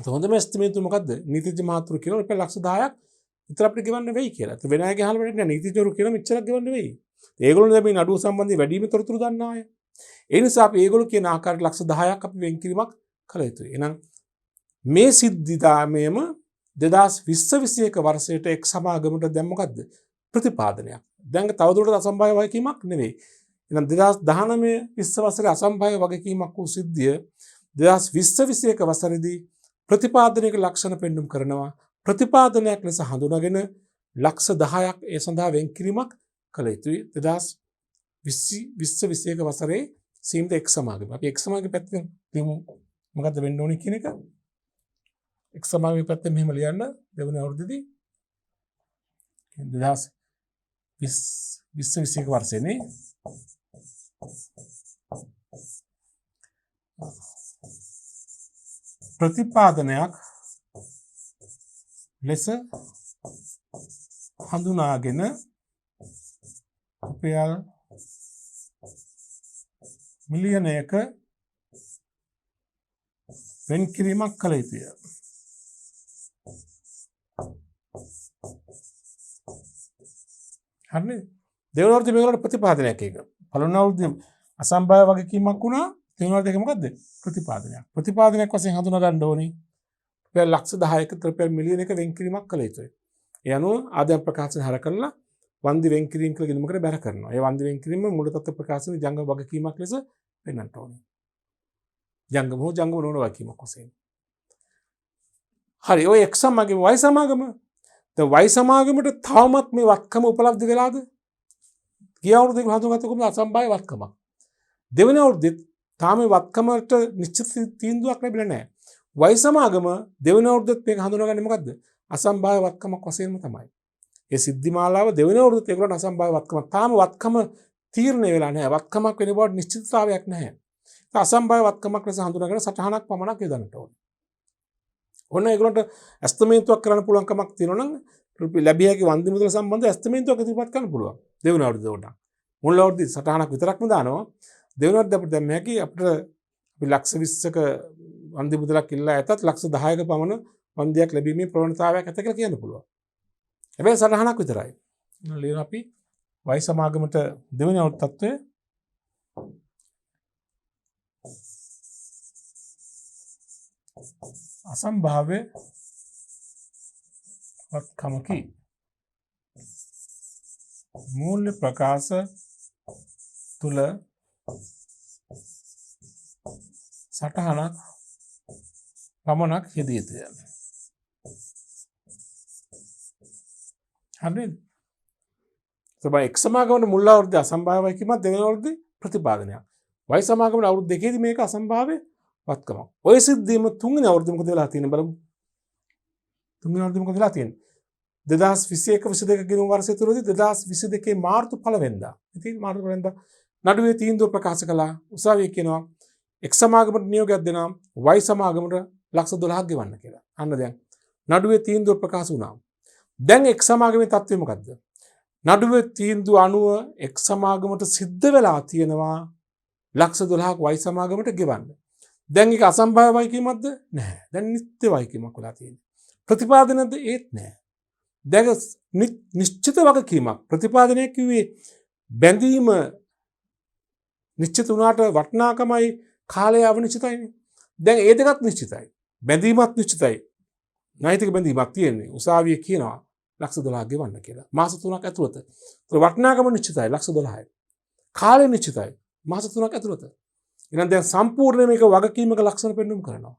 හොඳම ඇස්තමේන්තුව මොකද්ද? නීතිඥ මාතෘ කියන රුපියල් ලක්ෂ 10ක් විතර අපිට ගෙවන්න වෙයි කියලා. ඒ වෙන අයගේ අහලා වැඩක් නෑ. නීතිඥවරු කියන මෙච්චරක් ගෙවන්න වෙයි. ඒගොල්ලෝ දැන් මේ නඩුව සම්බන්ධයෙන් වැඩිම තොරතුරු දන්නා අය. ඒ නිසා අපි ඒගොල්ලෝ කියන ආකාරයට ලක්ෂ 10ක් අපි වෙන්කිරීමක් කළ යුතුයි. එහෙනම් මේ සිද්ධිතාමයම 2020-21 වර්ෂයට එක් සමාගමට දැන් මොකද්ද? ප්‍රතිපාදනයක්. දැන් තවදුරටත් අසම්භාව්‍ය වගකීමක් නෙවෙයි. එහෙනම් 2019-20 වසරේ අසම්භාව්‍ය වගකීමක් වූ සිද්ධිය 2020-21 වසරේදී ප්‍රතිපාදනයක ලක්ෂණ පෙන්눔 කරනවා. ප්‍රතිපාදනයක් ලෙස හඳුනාගෙන ලක්ෂ 10ක් ඒ සඳහා වෙන්කිරීමක් කළ යුතුයි. 2020-21 වසරේ සීමිත එක් සමාගම. අපි එක් සමාගම පැත්තෙන් මොකද්ද වෙන්න ඕනේ කියන එක එක් සමාගම පැත්තෙන් මෙහෙම ලියන්න දෙවන අවුරුද්දේදී 2020-21 වර්ෂයේනේ ප්‍රතිපාදනයක් ලෙස හඳුනාගෙන රුපියල් මිලියනයක වෙන්කිරීමක් කළ යුතුය. හරිනේ? දෙවන අවුරුද්දේ මේගොල්ලන්ට ප්‍රතිපාදනයක් ඒක. පළවෙනි අවුරුද්දේ අසම්භාව්‍ය වගකීමක් වුණා. දෙවන අවුරුද්දේ මොකද්ද? ප්‍රතිපාදනයක්. ප්‍රතිපාදනයක් වශයෙන් හඳුනා ගන්න ඕනේ. රුපියල් ලක්ෂ 10ක රුපියල් මිලියන 1 වෙන් කිරීමක් කළ යුතුයි. ඒ අනුව ආදායම් ප්‍රකාශන හර කරලා වන්දි වෙන් කිරීම කියලා ගිණුමකට බැර කරනවා. ඒ වන්දි වෙන් කිරීම මූල තත්ත්ව ප්‍රකාශන ජංගම වගකීමක් ලෙස පෙන්වන්නට ඕනේ. ජංගම හෝ ජංගම නොවන වගකීමක් වශයෙන්. හරි ඔය එක් සමාගම වයි සමාගම වයි සමාගමට තවමත් මේ වත්කම උපලබ්ධ වෙලාද? ගිය අවුරුද්දේ හඳුන්ගත්ත කොහොමද අසම්භාව්‍ය වත්කමක්. දෙවෙනි අවුරුද්දේ තාම වත්කමට නිශ්චිත තීන්දුවක් ලැබිලා නැහැ. වයි සමාගම දෙවෙනි අවුරුද්දෙත් මේක හඳුනාගන්නේ මොකද්ද? අසම්භාව්‍ය වත්කමක් වශයෙන්ම තමයි. ඒ සිද්ධි මාලාව දෙවෙනි අවුරුද්දේත් ඒගොල්ලන්ට අසම්භාව්‍ය වත්කමක්. තාම වත්කම තීරණය වෙලා නැහැ. වත්කමක් වෙන බවට නිශ්චිතතාවයක් නැහැ. ඒක අසම්භාව්‍ය වත්කමක් ලෙස හඳුනාගෙන සටහනක් පමණක් යොදන්නට ඕනේ. ඔන්න ඒගොල්ලන්ට ඇස්තමේන්තුවක් කරන්න පුළුවන් කමක් තියෙනවා නම් ලැබිය හැකි වන්දි මුදල සම්බන්ධ ඇස්තමේන්තුවක් ඉදිරිපත් කරන්න පුළුවන්. දෙවෙනි අවුරුද්දේ උඩ. මුල් අවුරුද්දේ සටහනක් විතරක්ම දානවා. දෙවෙනි අවුරුද්දේ අපිට දැන් මේකේ අපිට අපි ලක්ෂ 20ක වන්දි මුදලක් ඉල්ලා ඇතත් ලක්ෂ 10ක පමණ වන්දියක් ලැබීමේ ප්‍රවණතාවයක් ඇත කියලා කියන්න පුළුවන්. හැබැයි සටහනක් විතරයි. ලියන අපි වයි සමාගමට දෙවෙනි අවුරුද්ද තත්ත්වය අසම්භාව්‍ය වත්කමකි. මූල්‍ය ප්‍රකාශ තුල සටහනක් පමණක් යෙදිය යුතුය. හරිද? සබයි එක් සමාගමන මුල් අවුරුද්දේ අසම්භාව්‍ය වගකීමක් දෙවෙනි අවුරුද්දේ ප්‍රතිපාදනයක්. වයි සමාගමන අවුරුදු දෙකේදී මේක අසම්භාව්‍ය වත්කමක්. ඔය සිද්ධියම තුන්වෙනි අවුරුද්දේ මොකද වෙලා තියෙන්නේ බලමු. තුන්වෙනි අවුරුද්දේ මොකද වෙලා තියෙන්නේ? 2021-22 ගිණුම් වර්ෂය තුලදී 2022 මාර්තු 1 වෙනිදා. ඉතින් මාර්තු 1 වෙනිදා නඩුවේ තීන්දුව ප්‍රකාශ කළා. උසාවිය කියනවා එක් සමාගමකට නියෝගයක් දෙනවා වයි සමාගමට ලක්ෂ 12ක් ගෙවන්න කියලා. අන්න දැන් නඩුවේ තීන්දුව ප්‍රකාශ වුණා. දැන් එක් සමාගමේ තත්ත්වය මොකද්ද? නඩුවේ තීන්දුව අනුව එක් සමාගමට සිද්ධ වෙලා තියෙනවා ලක්ෂ 12ක් වයි සමාගමට ගෙවන්න. දැන් ඒක අසම්භාව්‍ය වගකීමක්ද? නැහැ. දැන් නිත්‍ය වගකීමක් වෙලා තියෙනවා. ප්‍රතිපාදනද ඒත් නැහැ. දැන් නිශ්චිත වගකීමක්. ප්‍රතිපාදනය කිව්වේ බැඳීම නිශ්චිත වුණාට වටිනාකමයි කාලය අවිනිශ්චිතයිනේ. දැන් ඒ දෙකත් නිශ්චිතයි. බැඳීමත් නිශ්චිතයි. නෛතික බැඳීමක් තියෙන්නේ. උසාවිය කියනවා ලක්ෂ 12ක් ගෙවන්න කියලා. මාස 3ක් ඇතුළත. ඒතර වටිනාකම නිශ්චිතයි ලක්ෂ 12යි. කාලය නිශ්චිතයි මාස 3ක් ඇතුළත. එහෙනම් දැන් සම්පූර්ණ මේක වගකීමක ලක්ෂණ පෙන්වුම් කරනවා.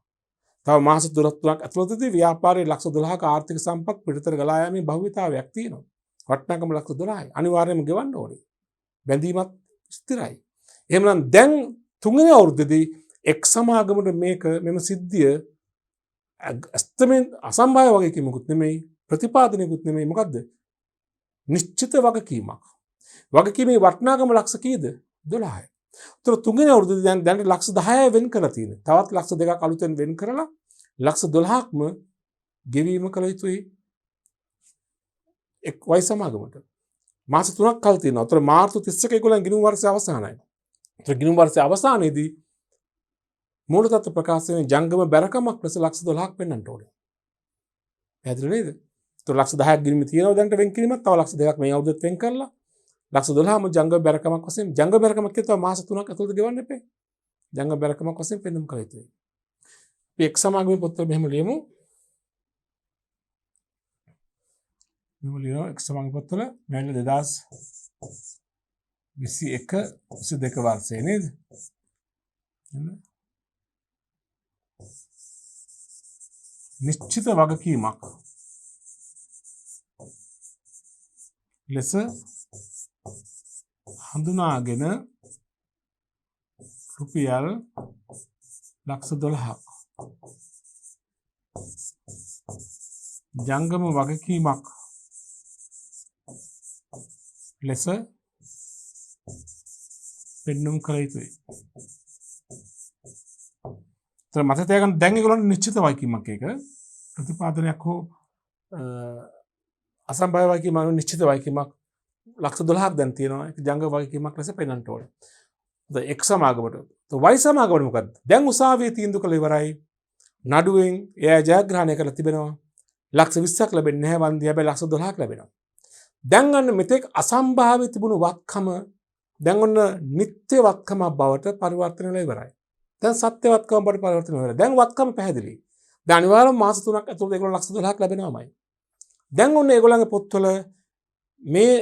තව මාස 3ක් ඇතුළතදී ව්‍යාපාරයේ ලක්ෂ 12ක ආර්ථික සම්පත් පිටතට ගලා යාමේ භව්‍යතාවයක් තියෙනවා. වටිනාකම ලක්ෂ 12යි. අනිවාර්යයෙන්ම ගෙවන්න ඕනේ. බැඳීමත් ස්ථිරයි. එහෙනම් දැන් තුන්වෙනි අවුරුද්දේදී එක් සමාගමට මේක මෙම සිද්ධිය අසම්භාව්‍ය වගකීමකුත් නෙමෙයි ප්‍රතිපාදනයකුත් නෙමෙයි මොකද්ද? නිශ්චිත වගකීමක්. වගකීමේ වටිනාකම ලක්ෂ කීයද? 12යි. ඒතර තුන්වෙනි අවුරුද්දේ දැන් ලක්ෂ 10යි වෙන් කරලා තියෙනවා. තවත් ලක්ෂ 2ක් අලුතෙන් වෙන් කරලා ලක්ෂ 12ක්ම ගෙවීම කළ යුතුයි එක් වයි සමාගමට. මාස 3ක් කල් තියෙනවා. ඒතර මාර්තු 31 ඒගොල්ලන් ගිණුම් වර්ෂය අවසానයි. ඒතර ගිණුම් වර්ෂය අවසානයේදී මූල තත්ත්ව ප්‍රකාශනයේ ජංගම බැරකමක් ලෙස ලක්ෂ 12ක් පෙන්වන්නට ඕනේ. පැහැදිලි නේද? ඒතර ලක්ෂ 10ක් ගිණුම තියෙනවා දැන්ට වෙන් කිරීමක් තව ලක්ෂ 2ක් මේ අවුරුද්දත් වෙන් කරලා ලක්ෂ 12ම ජංගම බැරකමක් වශයෙන් ජංගම බැරකමක් කියනවා මාස 3ක් ඇතුළත ගෙවන්න එපේ. ජංගම බැරකමක් වශයෙන් පෙන්වන්න කළ යුතුයි. අපි එක් සමාගමේ පොත්වල මෙහෙම ලියමු. මෙහෙම ලියනවා එක් සමාගම පොත්වල මෙන්න 2021-22 වර්ෂයේ නේද? නිශ්චිත වගකීමක් ලෙස හඳුනාගෙන රුපියල් ලක්ෂ 12ක් ජංගම වගකීමක් ලෙස පෙන්වුම් කළ යුතුයි. ඒතර මතක තියාගන්න දැන් ඒගොල්ලන්ට නිශ්චිත වගකීමක් ඒක ප්‍රතිපාදනයක් හෝ අසම්භාව්‍ය වගකීමක් නිශ්චිත වගකීමක් ලක්ෂ 12ක් දැන් තියෙනවා. ඒක ජංගම වගකීමක් ලෙස පෙන්වන්නට ඕනේ. එක් සමාගමට වයි සමාගමට මොකද්ද? දැන් උසාවියේ තීන්දුව කළ ඉවරයි. නඩුවෙන් එයා ජයග්‍රහණය කරලා තිබෙනවා. ලක්ෂ 20ක් ලැබෙන්නේ නැහැ වන්දිය. හැබැයි ලක්ෂ 12ක් ලැබෙනවා. දැන් අන්න මෙතෙක් අසම්භාව්‍ය තිබුණු වත්කම දැන් ඔන්න නිත්‍ය වත්කමක් බවට පරිවර්තනය වෙලා ඉවරයි. දැන් සත්‍ය වත්කම බවට පරිවර්තනය වෙලා. දැන් වත්කම පැහැදිලි. දැන් අනිවාර්යයෙන්ම මාස 3ක් ඇතුළත ඒගොල්ලෝ ලක්ෂ 12ක් ලැබෙනවාමයි. දැන් ඔන්න ඒගොල්ලන්ගේ පොත්වල මේ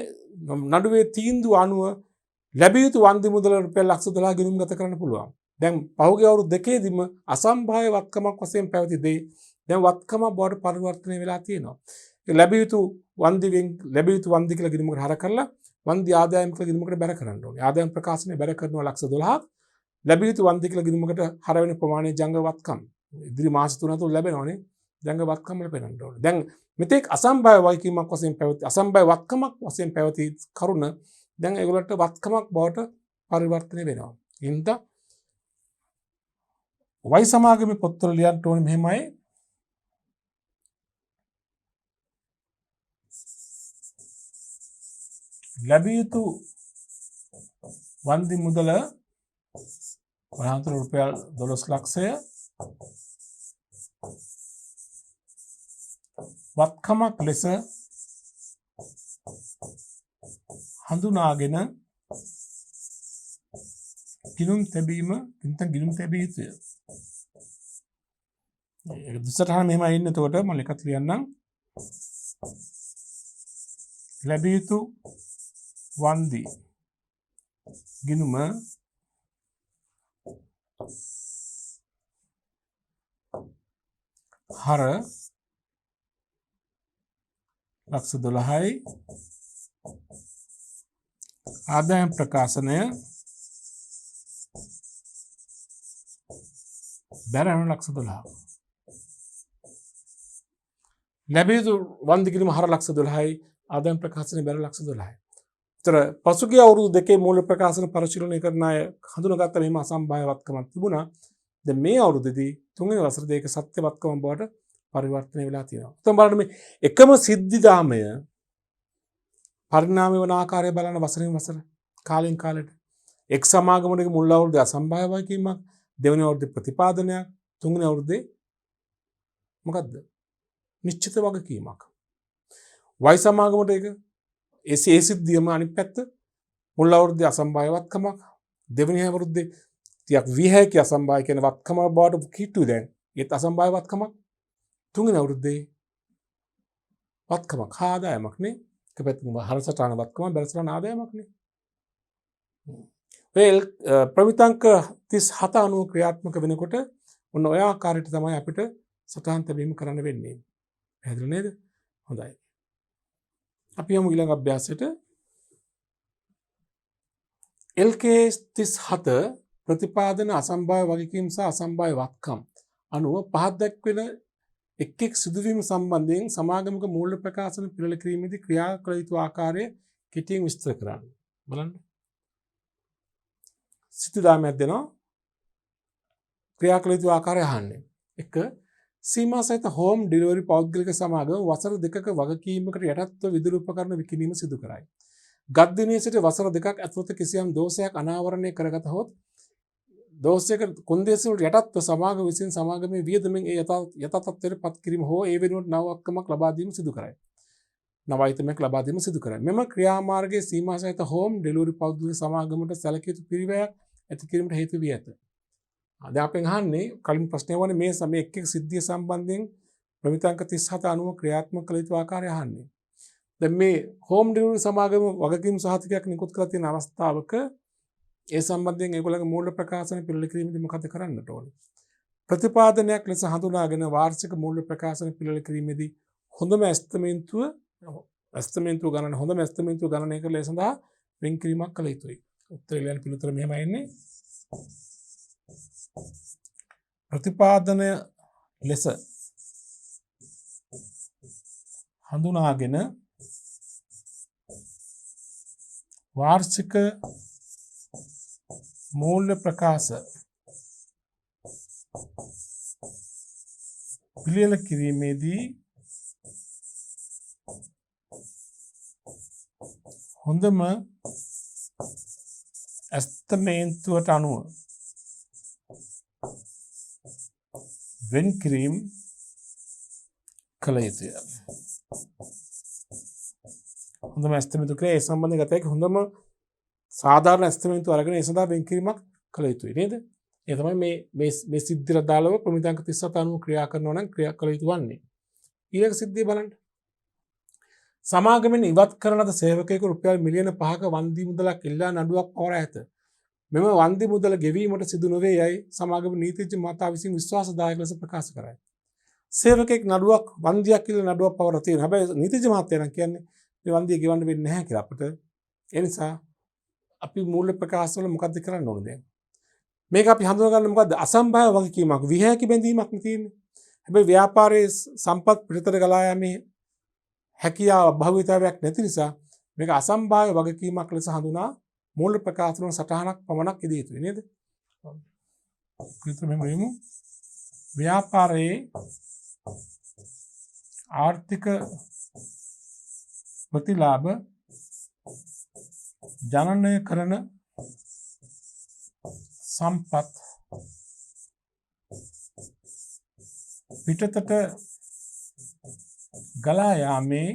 නඩුවේ තීන්දුව අනුව ලැබිය යුතු වන්දි මුදල රුපියල් ලක්ෂ 12 ගිණුම් ගත කරන්න පුළුවන්. දැන් පහුගිය අවුරුදු දෙකේදීම අසම්භාව්‍ය වත්කමක් වශයෙන් පැවති දේ දැන් වත්කමක් බවට පරිවර්තනය වෙලා තියෙනවා. ඒ ලැබිය යුතු වන්දි කියලා ගිණුමකට හර කරලා වන්දි ආදායම් කියලා ගිණුමකට බැර කරන්න ඕනේ. ආදායම් ප්‍රකාශනය බැර කරනවා ලක්ෂ 12ක්. ලැබිය යුතු වන්දි කියලා ගිණුමකට හර වෙන ප්‍රමාණය ජංග වත්කම්. ඉදිරි මාස 3 තුන ලැබෙනවනේ. ජංග වත්කම් ලැබෙන්න ඕනේ. දැන් මෙතෙක් අසම්භාව්‍ය වගකීමක් වශයෙන් පැවති අසම්භාව්‍ය වත්කමක් වශයෙන් පැවති කරුණ දැන් ඒගොල්ලන්ට වත්කමක් බවට පරිවර්තනය වෙනවා. හින්ද වයි සමාගමේ පොත්වල ලියන්න ඕනේ මෙහෙමයි. ලැබිය යුතු වන්දි මුදල වරාන්තර රුපියල් 12 ලක්ෂය වත්කමක් ලෙස හඳුනාගෙන ගිණුම් තැබිය යුතුය. ඒක දුසටහන මෙහෙමයි ඉන්නේ. එතකොට මම එකත් ලියන්නම්. ලැබිය යුතු වන්දි ගිණුම හර ලක්ෂ 12යි ආදායම් ප්‍රකාශනය බැරහන ලක්ෂ 12ක්. ලැබිය යුතු වන්දි ගිණුම හර ලක්ෂ 12යි ආදායම් ප්‍රකාශනය බැර ලක්ෂ 12යි. ඒතර පසුගිය අවුරුදු දෙකේ මූල්‍ය ප්‍රකාශන පරිශීලනය කරන අය හඳුනාගත්ත මෙහෙම අසම්භාව්‍ය වත්කමක් තිබුණා. දැන් මේ අවුරුද්දේදී තුන්වෙනි වසරේදී ඒක සත්‍ය වත්කම බවට පරිවර්තනය වෙලා තියෙනවා. එතකොට බලන්න මේ එකම සිද්ධිදාමය පරිණාමය වන ආකාරය බලන වසරෙන් වසර කාලෙන් කාලෙට එක් සමාගමක මුල් අවුරුද්දේ අසම්භාව්‍ය වගකීමක්, දෙවෙනි අවුරුද්දේ ප්‍රතිපාදනයක්, තුන්වෙනි අවුරුද්දේ මොකද්ද? නිශ්චිත වගකීමක්. වයි සමාගමට ඒක ඒ සිද්ධියම අනිත් පැත්ත මුල් අවුරුද්දේ අසම්භාව්‍ය වත්කමක්, දෙවෙනි අවුරුද්දේ ටිකක් විහැකී අසම්භාව්‍ය කියන වත්කම බවට කිට්ටු දැන් ඒත් අසම්භාව්‍ය වත්කමක්, තුන්වෙනි අවුරුද්දේ වත්කමක් ආදායමක් නේ. එක පැත්තකින් හරසටහන වත්කම බැලසටහන ආදායමක් නේ. වෙල් ප්‍රමිතංක 37 අනුව ක්‍රියාත්මක වෙනකොට ඔන්න ඔය ආකාරයට තමයි අපිට සටහන් තැබීම කරන්න වෙන්නේ. පැහැදිලි නේද? හොඳයි. අපි යමු ඊළඟ අභ්‍යාසයට. LK 37 ප්‍රතිපාදන අසම්භාව්‍ය වගකීම් සහ අසම්භාව්‍ය වත්කම් අනුව පහත් දක්වන එක් සිදුවීම සම්බන්ධයෙන් සමාගමක මූල්‍ය ප්‍රකාශන පිළිල කිරීමේදී ක්‍රියා කළ යුතු ආකාරය කෙටියෙන් විස්තර කරන්න. බලන්න. සිතුදාමයක් දෙනවා. ක්‍රියා කළ යුතු ආකාරය අහන්නේ. 1. සීමා සහිත හෝම් ඩිලිවරි පෞද්ගලික සමාගම වසර 2ක වගකීමකට යටත්ව විදුලි උපකරණ විකිණීම සිදු කරයි. ගත් දිනයේ සිට වසර 2ක් ඇතුළත කිසියම් දෝෂයක් අනාවරණය කරගත හොත් දෝෂයක කොන්දේසිවලට යටත්ව සමාගම විසින් සමාගමේ වියදමෙන් ඒ යථා තත්ත්වයට පත් කිරීම හෝ ඒ වෙනුවට නව වත්කමක් ලබා දීම සිදු කරයි. නව අයිතමක් ලබා දීම සිදු කරයි. මෙම ක්‍රියාමාර්ගයේ සීමා සහිත හෝම් ඩෙලිවරි පෞද්ගලික සමාගමට සැලකිය යුතු පිරිවැයක් ඇති කිරීමට හේතු වී ඇත. දැන් අපෙන් අහන්නේ කලින් ප්‍රශ්නය වුණේ මේ සමය එක් සිද්ධිය සම්බන්ධයෙන් ප්‍රමිතංක 37 අනුව ක්‍රියාත්මක කළ යුතු ආකාරය අහන්නේ. දැන් මේ හෝම් ඩෙලිවරි සමාගම වගකීම් සහතිකයක් නිකුත් කරලා තියෙන අවස්ථාවක ඒ සම්බන්ධයෙන් ඒගොල්ලන්ගේ මූල්‍ය ප්‍රකාශන පිළිල කිරීමේදී මොකද කරන්නට ඕනේ? ප්‍රතිපාදනයක් ලෙස හඳුනාගෙන වාර්ෂික මූල්‍ය ප්‍රකාශන පිළිල කිරීමේදී හොඳම ඇස්තමේන්තුව ගණනය කරලා ඒ සඳහා වෙන් කිරීමක් කළ යුතුයි. උත්තර ලියන පිළිතුර මෙහෙමයි එන්නේ. ප්‍රතිපාදනය ලෙස හඳුනාගෙන වාර්ෂික මූල්‍ය ප්‍රකාශ පිළියෙල කිරීමේදී හොඳම ඇස්තමේන්තුවට අනුව වෙන් කිරීම කළ යුතුය. හොඳම ඇස්තමේන්තුව ඒ සම්බන්ධයෙන් ගත හැකි හොඳම සාධාරණ ඇස්තමේන්තුව අරගෙන ඒ සඳහා වෙන් කිරීමක් කළ යුතුයි නේද? ඒ තමයි මේ සිද්ධියට දාලව ප්‍රමිතාංක 37 අනුව ක්‍රියා කරනවා නම් ක්‍රියා කළ යුතු වන්නේ. ඊළඟ සිද්ධිය බලන්න. සමාගමෙන් ඉවත් කරන ලද සේවකයෙකු රුපියල් මිලියන 5ක වන්දි මුදලක් ඉල්ලා නඩුවක් පවරා ඇත. මෙම වන්දි මුදල ගෙවීමට සිදු නොවේ යයි සමාගම නීතිඥ මහතා විසින් විශ්වාසදායක ලෙස ප්‍රකාශ කරයි. සේවකෙක් නඩුවක් වන්දියක් කියලා නඩුවක් පවරලා තියෙනවා. හැබැයි නීතිඥ මහත්තයා නම් කියන්නේ මේ වන්දිය ගෙවන්න වෙන්නේ නැහැ කියලා අපිට. ඒ නිසා අපි මූල්‍ය ප්‍රකාශවල මොකද්ද කරන්න ඕනේ දැන්? මේක අපි හඳුනගන්න මොකද්ද? අසම්භාව්‍ය වගකීමක්, විහැකි බැඳීමක් නේ තියෙන්නේ. හැබැයි ව්‍යාපාරයේ සම්පත් පිටතට ගලා යන්නේ හැකියාව භාවිතාවයක් නැති නිසා මේක අසම්භාව්‍ය වගකීමක් ලෙස හඳුනා මූල්‍ය ප්‍රකාශන සටහනක් පමණක් ඉදිය යුතුයි නේද? මෙහෙම ව්‍යාපාරයේ ආර්ථික ප්‍රතිලාභ ජනනය කරන සම්පත් පිටතට ගලා යාමේ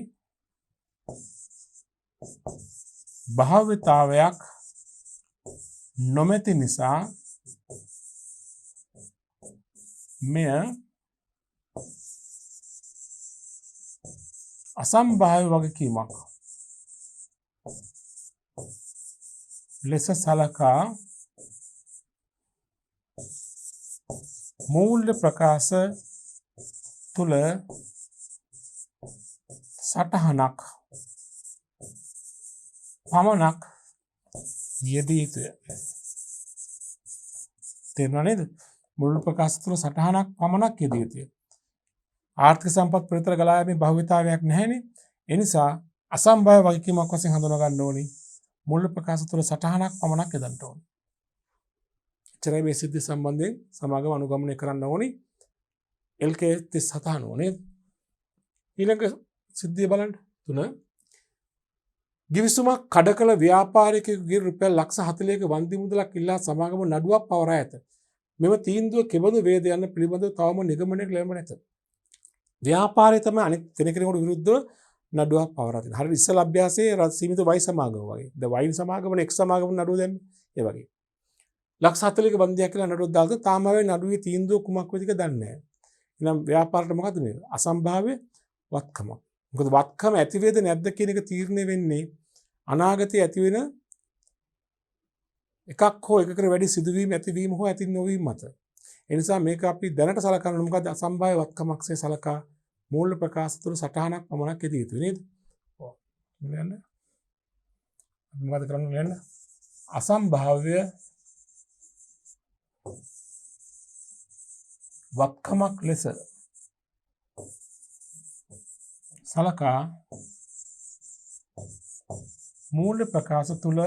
භාවිතාවයක් නොමැති නිසා මෙය අසම්භාව්‍ය වගකීමක් ලෙස සලකා මූල්‍ය ප්‍රකාශ තුළ සටහනක් පමණක් යෙදිය යුතුය. තේරුණා නේද? මූල්‍ය ප්‍රකාශ තුළ සටහනක් පමණක් යෙදිය යුතුය. ආර්ථික සම්පත් පිටතට ගලා යෑමේ භාවිතාවයක් නැහැනේ. ඒ නිසා අසම්භාව්‍ය වගකීමක් වශයෙන් හඳුනා ගන්න ඕනේ. මූල්‍ය ප්‍රකාශ තුළ සටහනක් පමණක් යදන්න ඕනේ. එච්චරයි මේ සිද්ධිය සම්බන්ධයෙන් සමාගම අනුගමනය කරන්න ඕනේ. LK 37 අනුව නේද? ඊළඟ සිද්ධිය බලන්න 3 ගිවිසුමක් කඩ කළ ව්‍යාපාරිකයෙකුගේ රුපියල් ලක්ෂ 40ක වන්දි මුදලක් ඉල්ලා සමාගම නඩුවක් පවරා ඇත. මෙම තීන්දුව කෙබඳු වේද යන්න පිළිබඳව තවම නිගමනයක් ලැබෙන්නේ නැත. ව්‍යාපාරය තමයි අනිත් කෙනෙකුට විරුද්ධව නඩුවක් පවරා තියෙනවා. හරියට ඉස්සල අභ්‍යාසයේ සීමිත වයි සමාගම වගේ. ද වයින් සමාගමනේ එක් සමාගම නඩුව දැම්මේ. ඒ වගේ. ලක්ෂ 40ක වන්දියක් කියලා නඩුවක් දාලා තාම වෙයි නඩුවේ තීන්දුව කුමක් වෙයිද කියලා දන්නේ නැහැ. එහෙනම් ව්‍යාපාරයට මොකද්ද මේ? අසම්භාව්‍ය වත්කම. මොකද වත්කම ඇති වේද නැද්ද කියන එක තීරණය වෙන්නේ අනාගතයේ ඇති වෙන එකක් හෝ එකකට වැඩි සිදුවීම් ඇතිවීම හෝ ඇති නොවීම මත. ඒ නිසා මේක අපි දැනට සලකන්න මොකද අසම්භාව්‍ය වත්කමක්සේ සලකා මූල්‍ය ප්‍රකාශ තුළ සටහනක් පමණක් යෙදිය යුතුයි නේද? ඔව්. මෙන්න මොකද කරන්නේ නේද? අසම්භාව්‍ය වත්කමක් ලෙස සලකා මූල්‍ය ප්‍රකාශ තුළ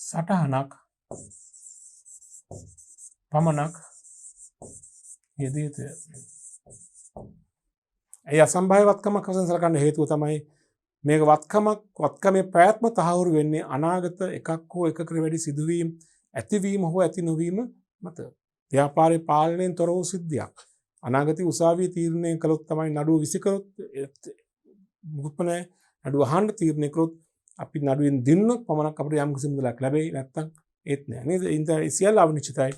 සටහනක් පමණක් යෙදිය යුතුය. ඒ අසම්භාව්‍ය වත්කමක් වශයෙන් සලකන්න හේතුව තමයි මේක වත්කමේ ප්‍රයත්න තහවුරු වෙන්නේ අනාගත එකක් හෝ එකකට වැඩි සිදුවීම් ඇතිවීම හෝ ඇති නොවීම මත. ව්‍යාපාරයේ පාලනයෙන් තොර වූ සිද්ධියක්. අනාගතයේ උසාවියේ තීරණය කළොත් තමයි නඩුව විසිකරොත් මුකුත් නැහැ. නඩුව අහන්න තීරණය කළොත් අපි නඩුවෙන් දිනුනොත් පමණක් අපිට යම් කිසි මුදලක් ලැබෙයි. නැත්තම් ඒත් නෑ නේද? ඒ සියල්ල අවිනිශ්චිතයි.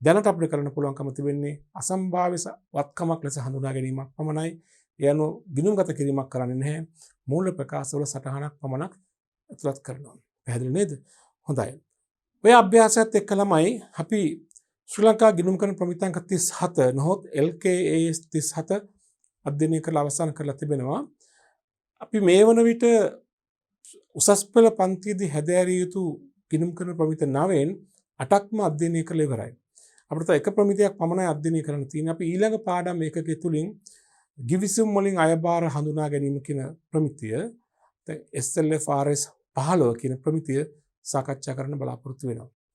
දැනට අපිට කරන්න පුළුවන්කම තිබෙන්නේ අසම්භාව්‍ය වත්කමක් ලෙස හඳුනා ගැනීමක් පමණයි. ඒ අනුව ගිණුම්ගත කිරීමක් කරන්නේ නැහැ. මූල්‍ය ප්‍රකාශවල සටහනක් පමණක් ඇතුළත් කරනවා. පැහැදිලි නේද? හොඳයි. ඔය අභ්‍යාසයත් එක්ක ළමයි අපි ශ්‍රී ලංකා ගිණුම් කරන ප්‍රමිතාංක 37 නොහොත් LKAS 37 අධ්‍යයනය කරලා අවසන් කරලා තිබෙනවා. අපි මේ වන විට උසස් පෙළ පන්තියේදී හැදෑරිය යුතු ගිණුම් කරන ප්‍රමිත 9න් 8ක්ම අධ්‍යයනය කළ ඉවරයි. අපිට එක ප්‍රමිතියක් පමණයි අධ්‍යයනය කරන්න තියෙන්නේ. අපි ඊළඟ පාඩම් එකක තුලින් ගිවිසුම් වලින් අයබාර හඳුනා ගැනීම කියන ප්‍රමිතිය SLFRS 15 කියන ප්‍රමිතිය සාකච්ඡා කරන්න බලාපොරොත්තු වෙනවා.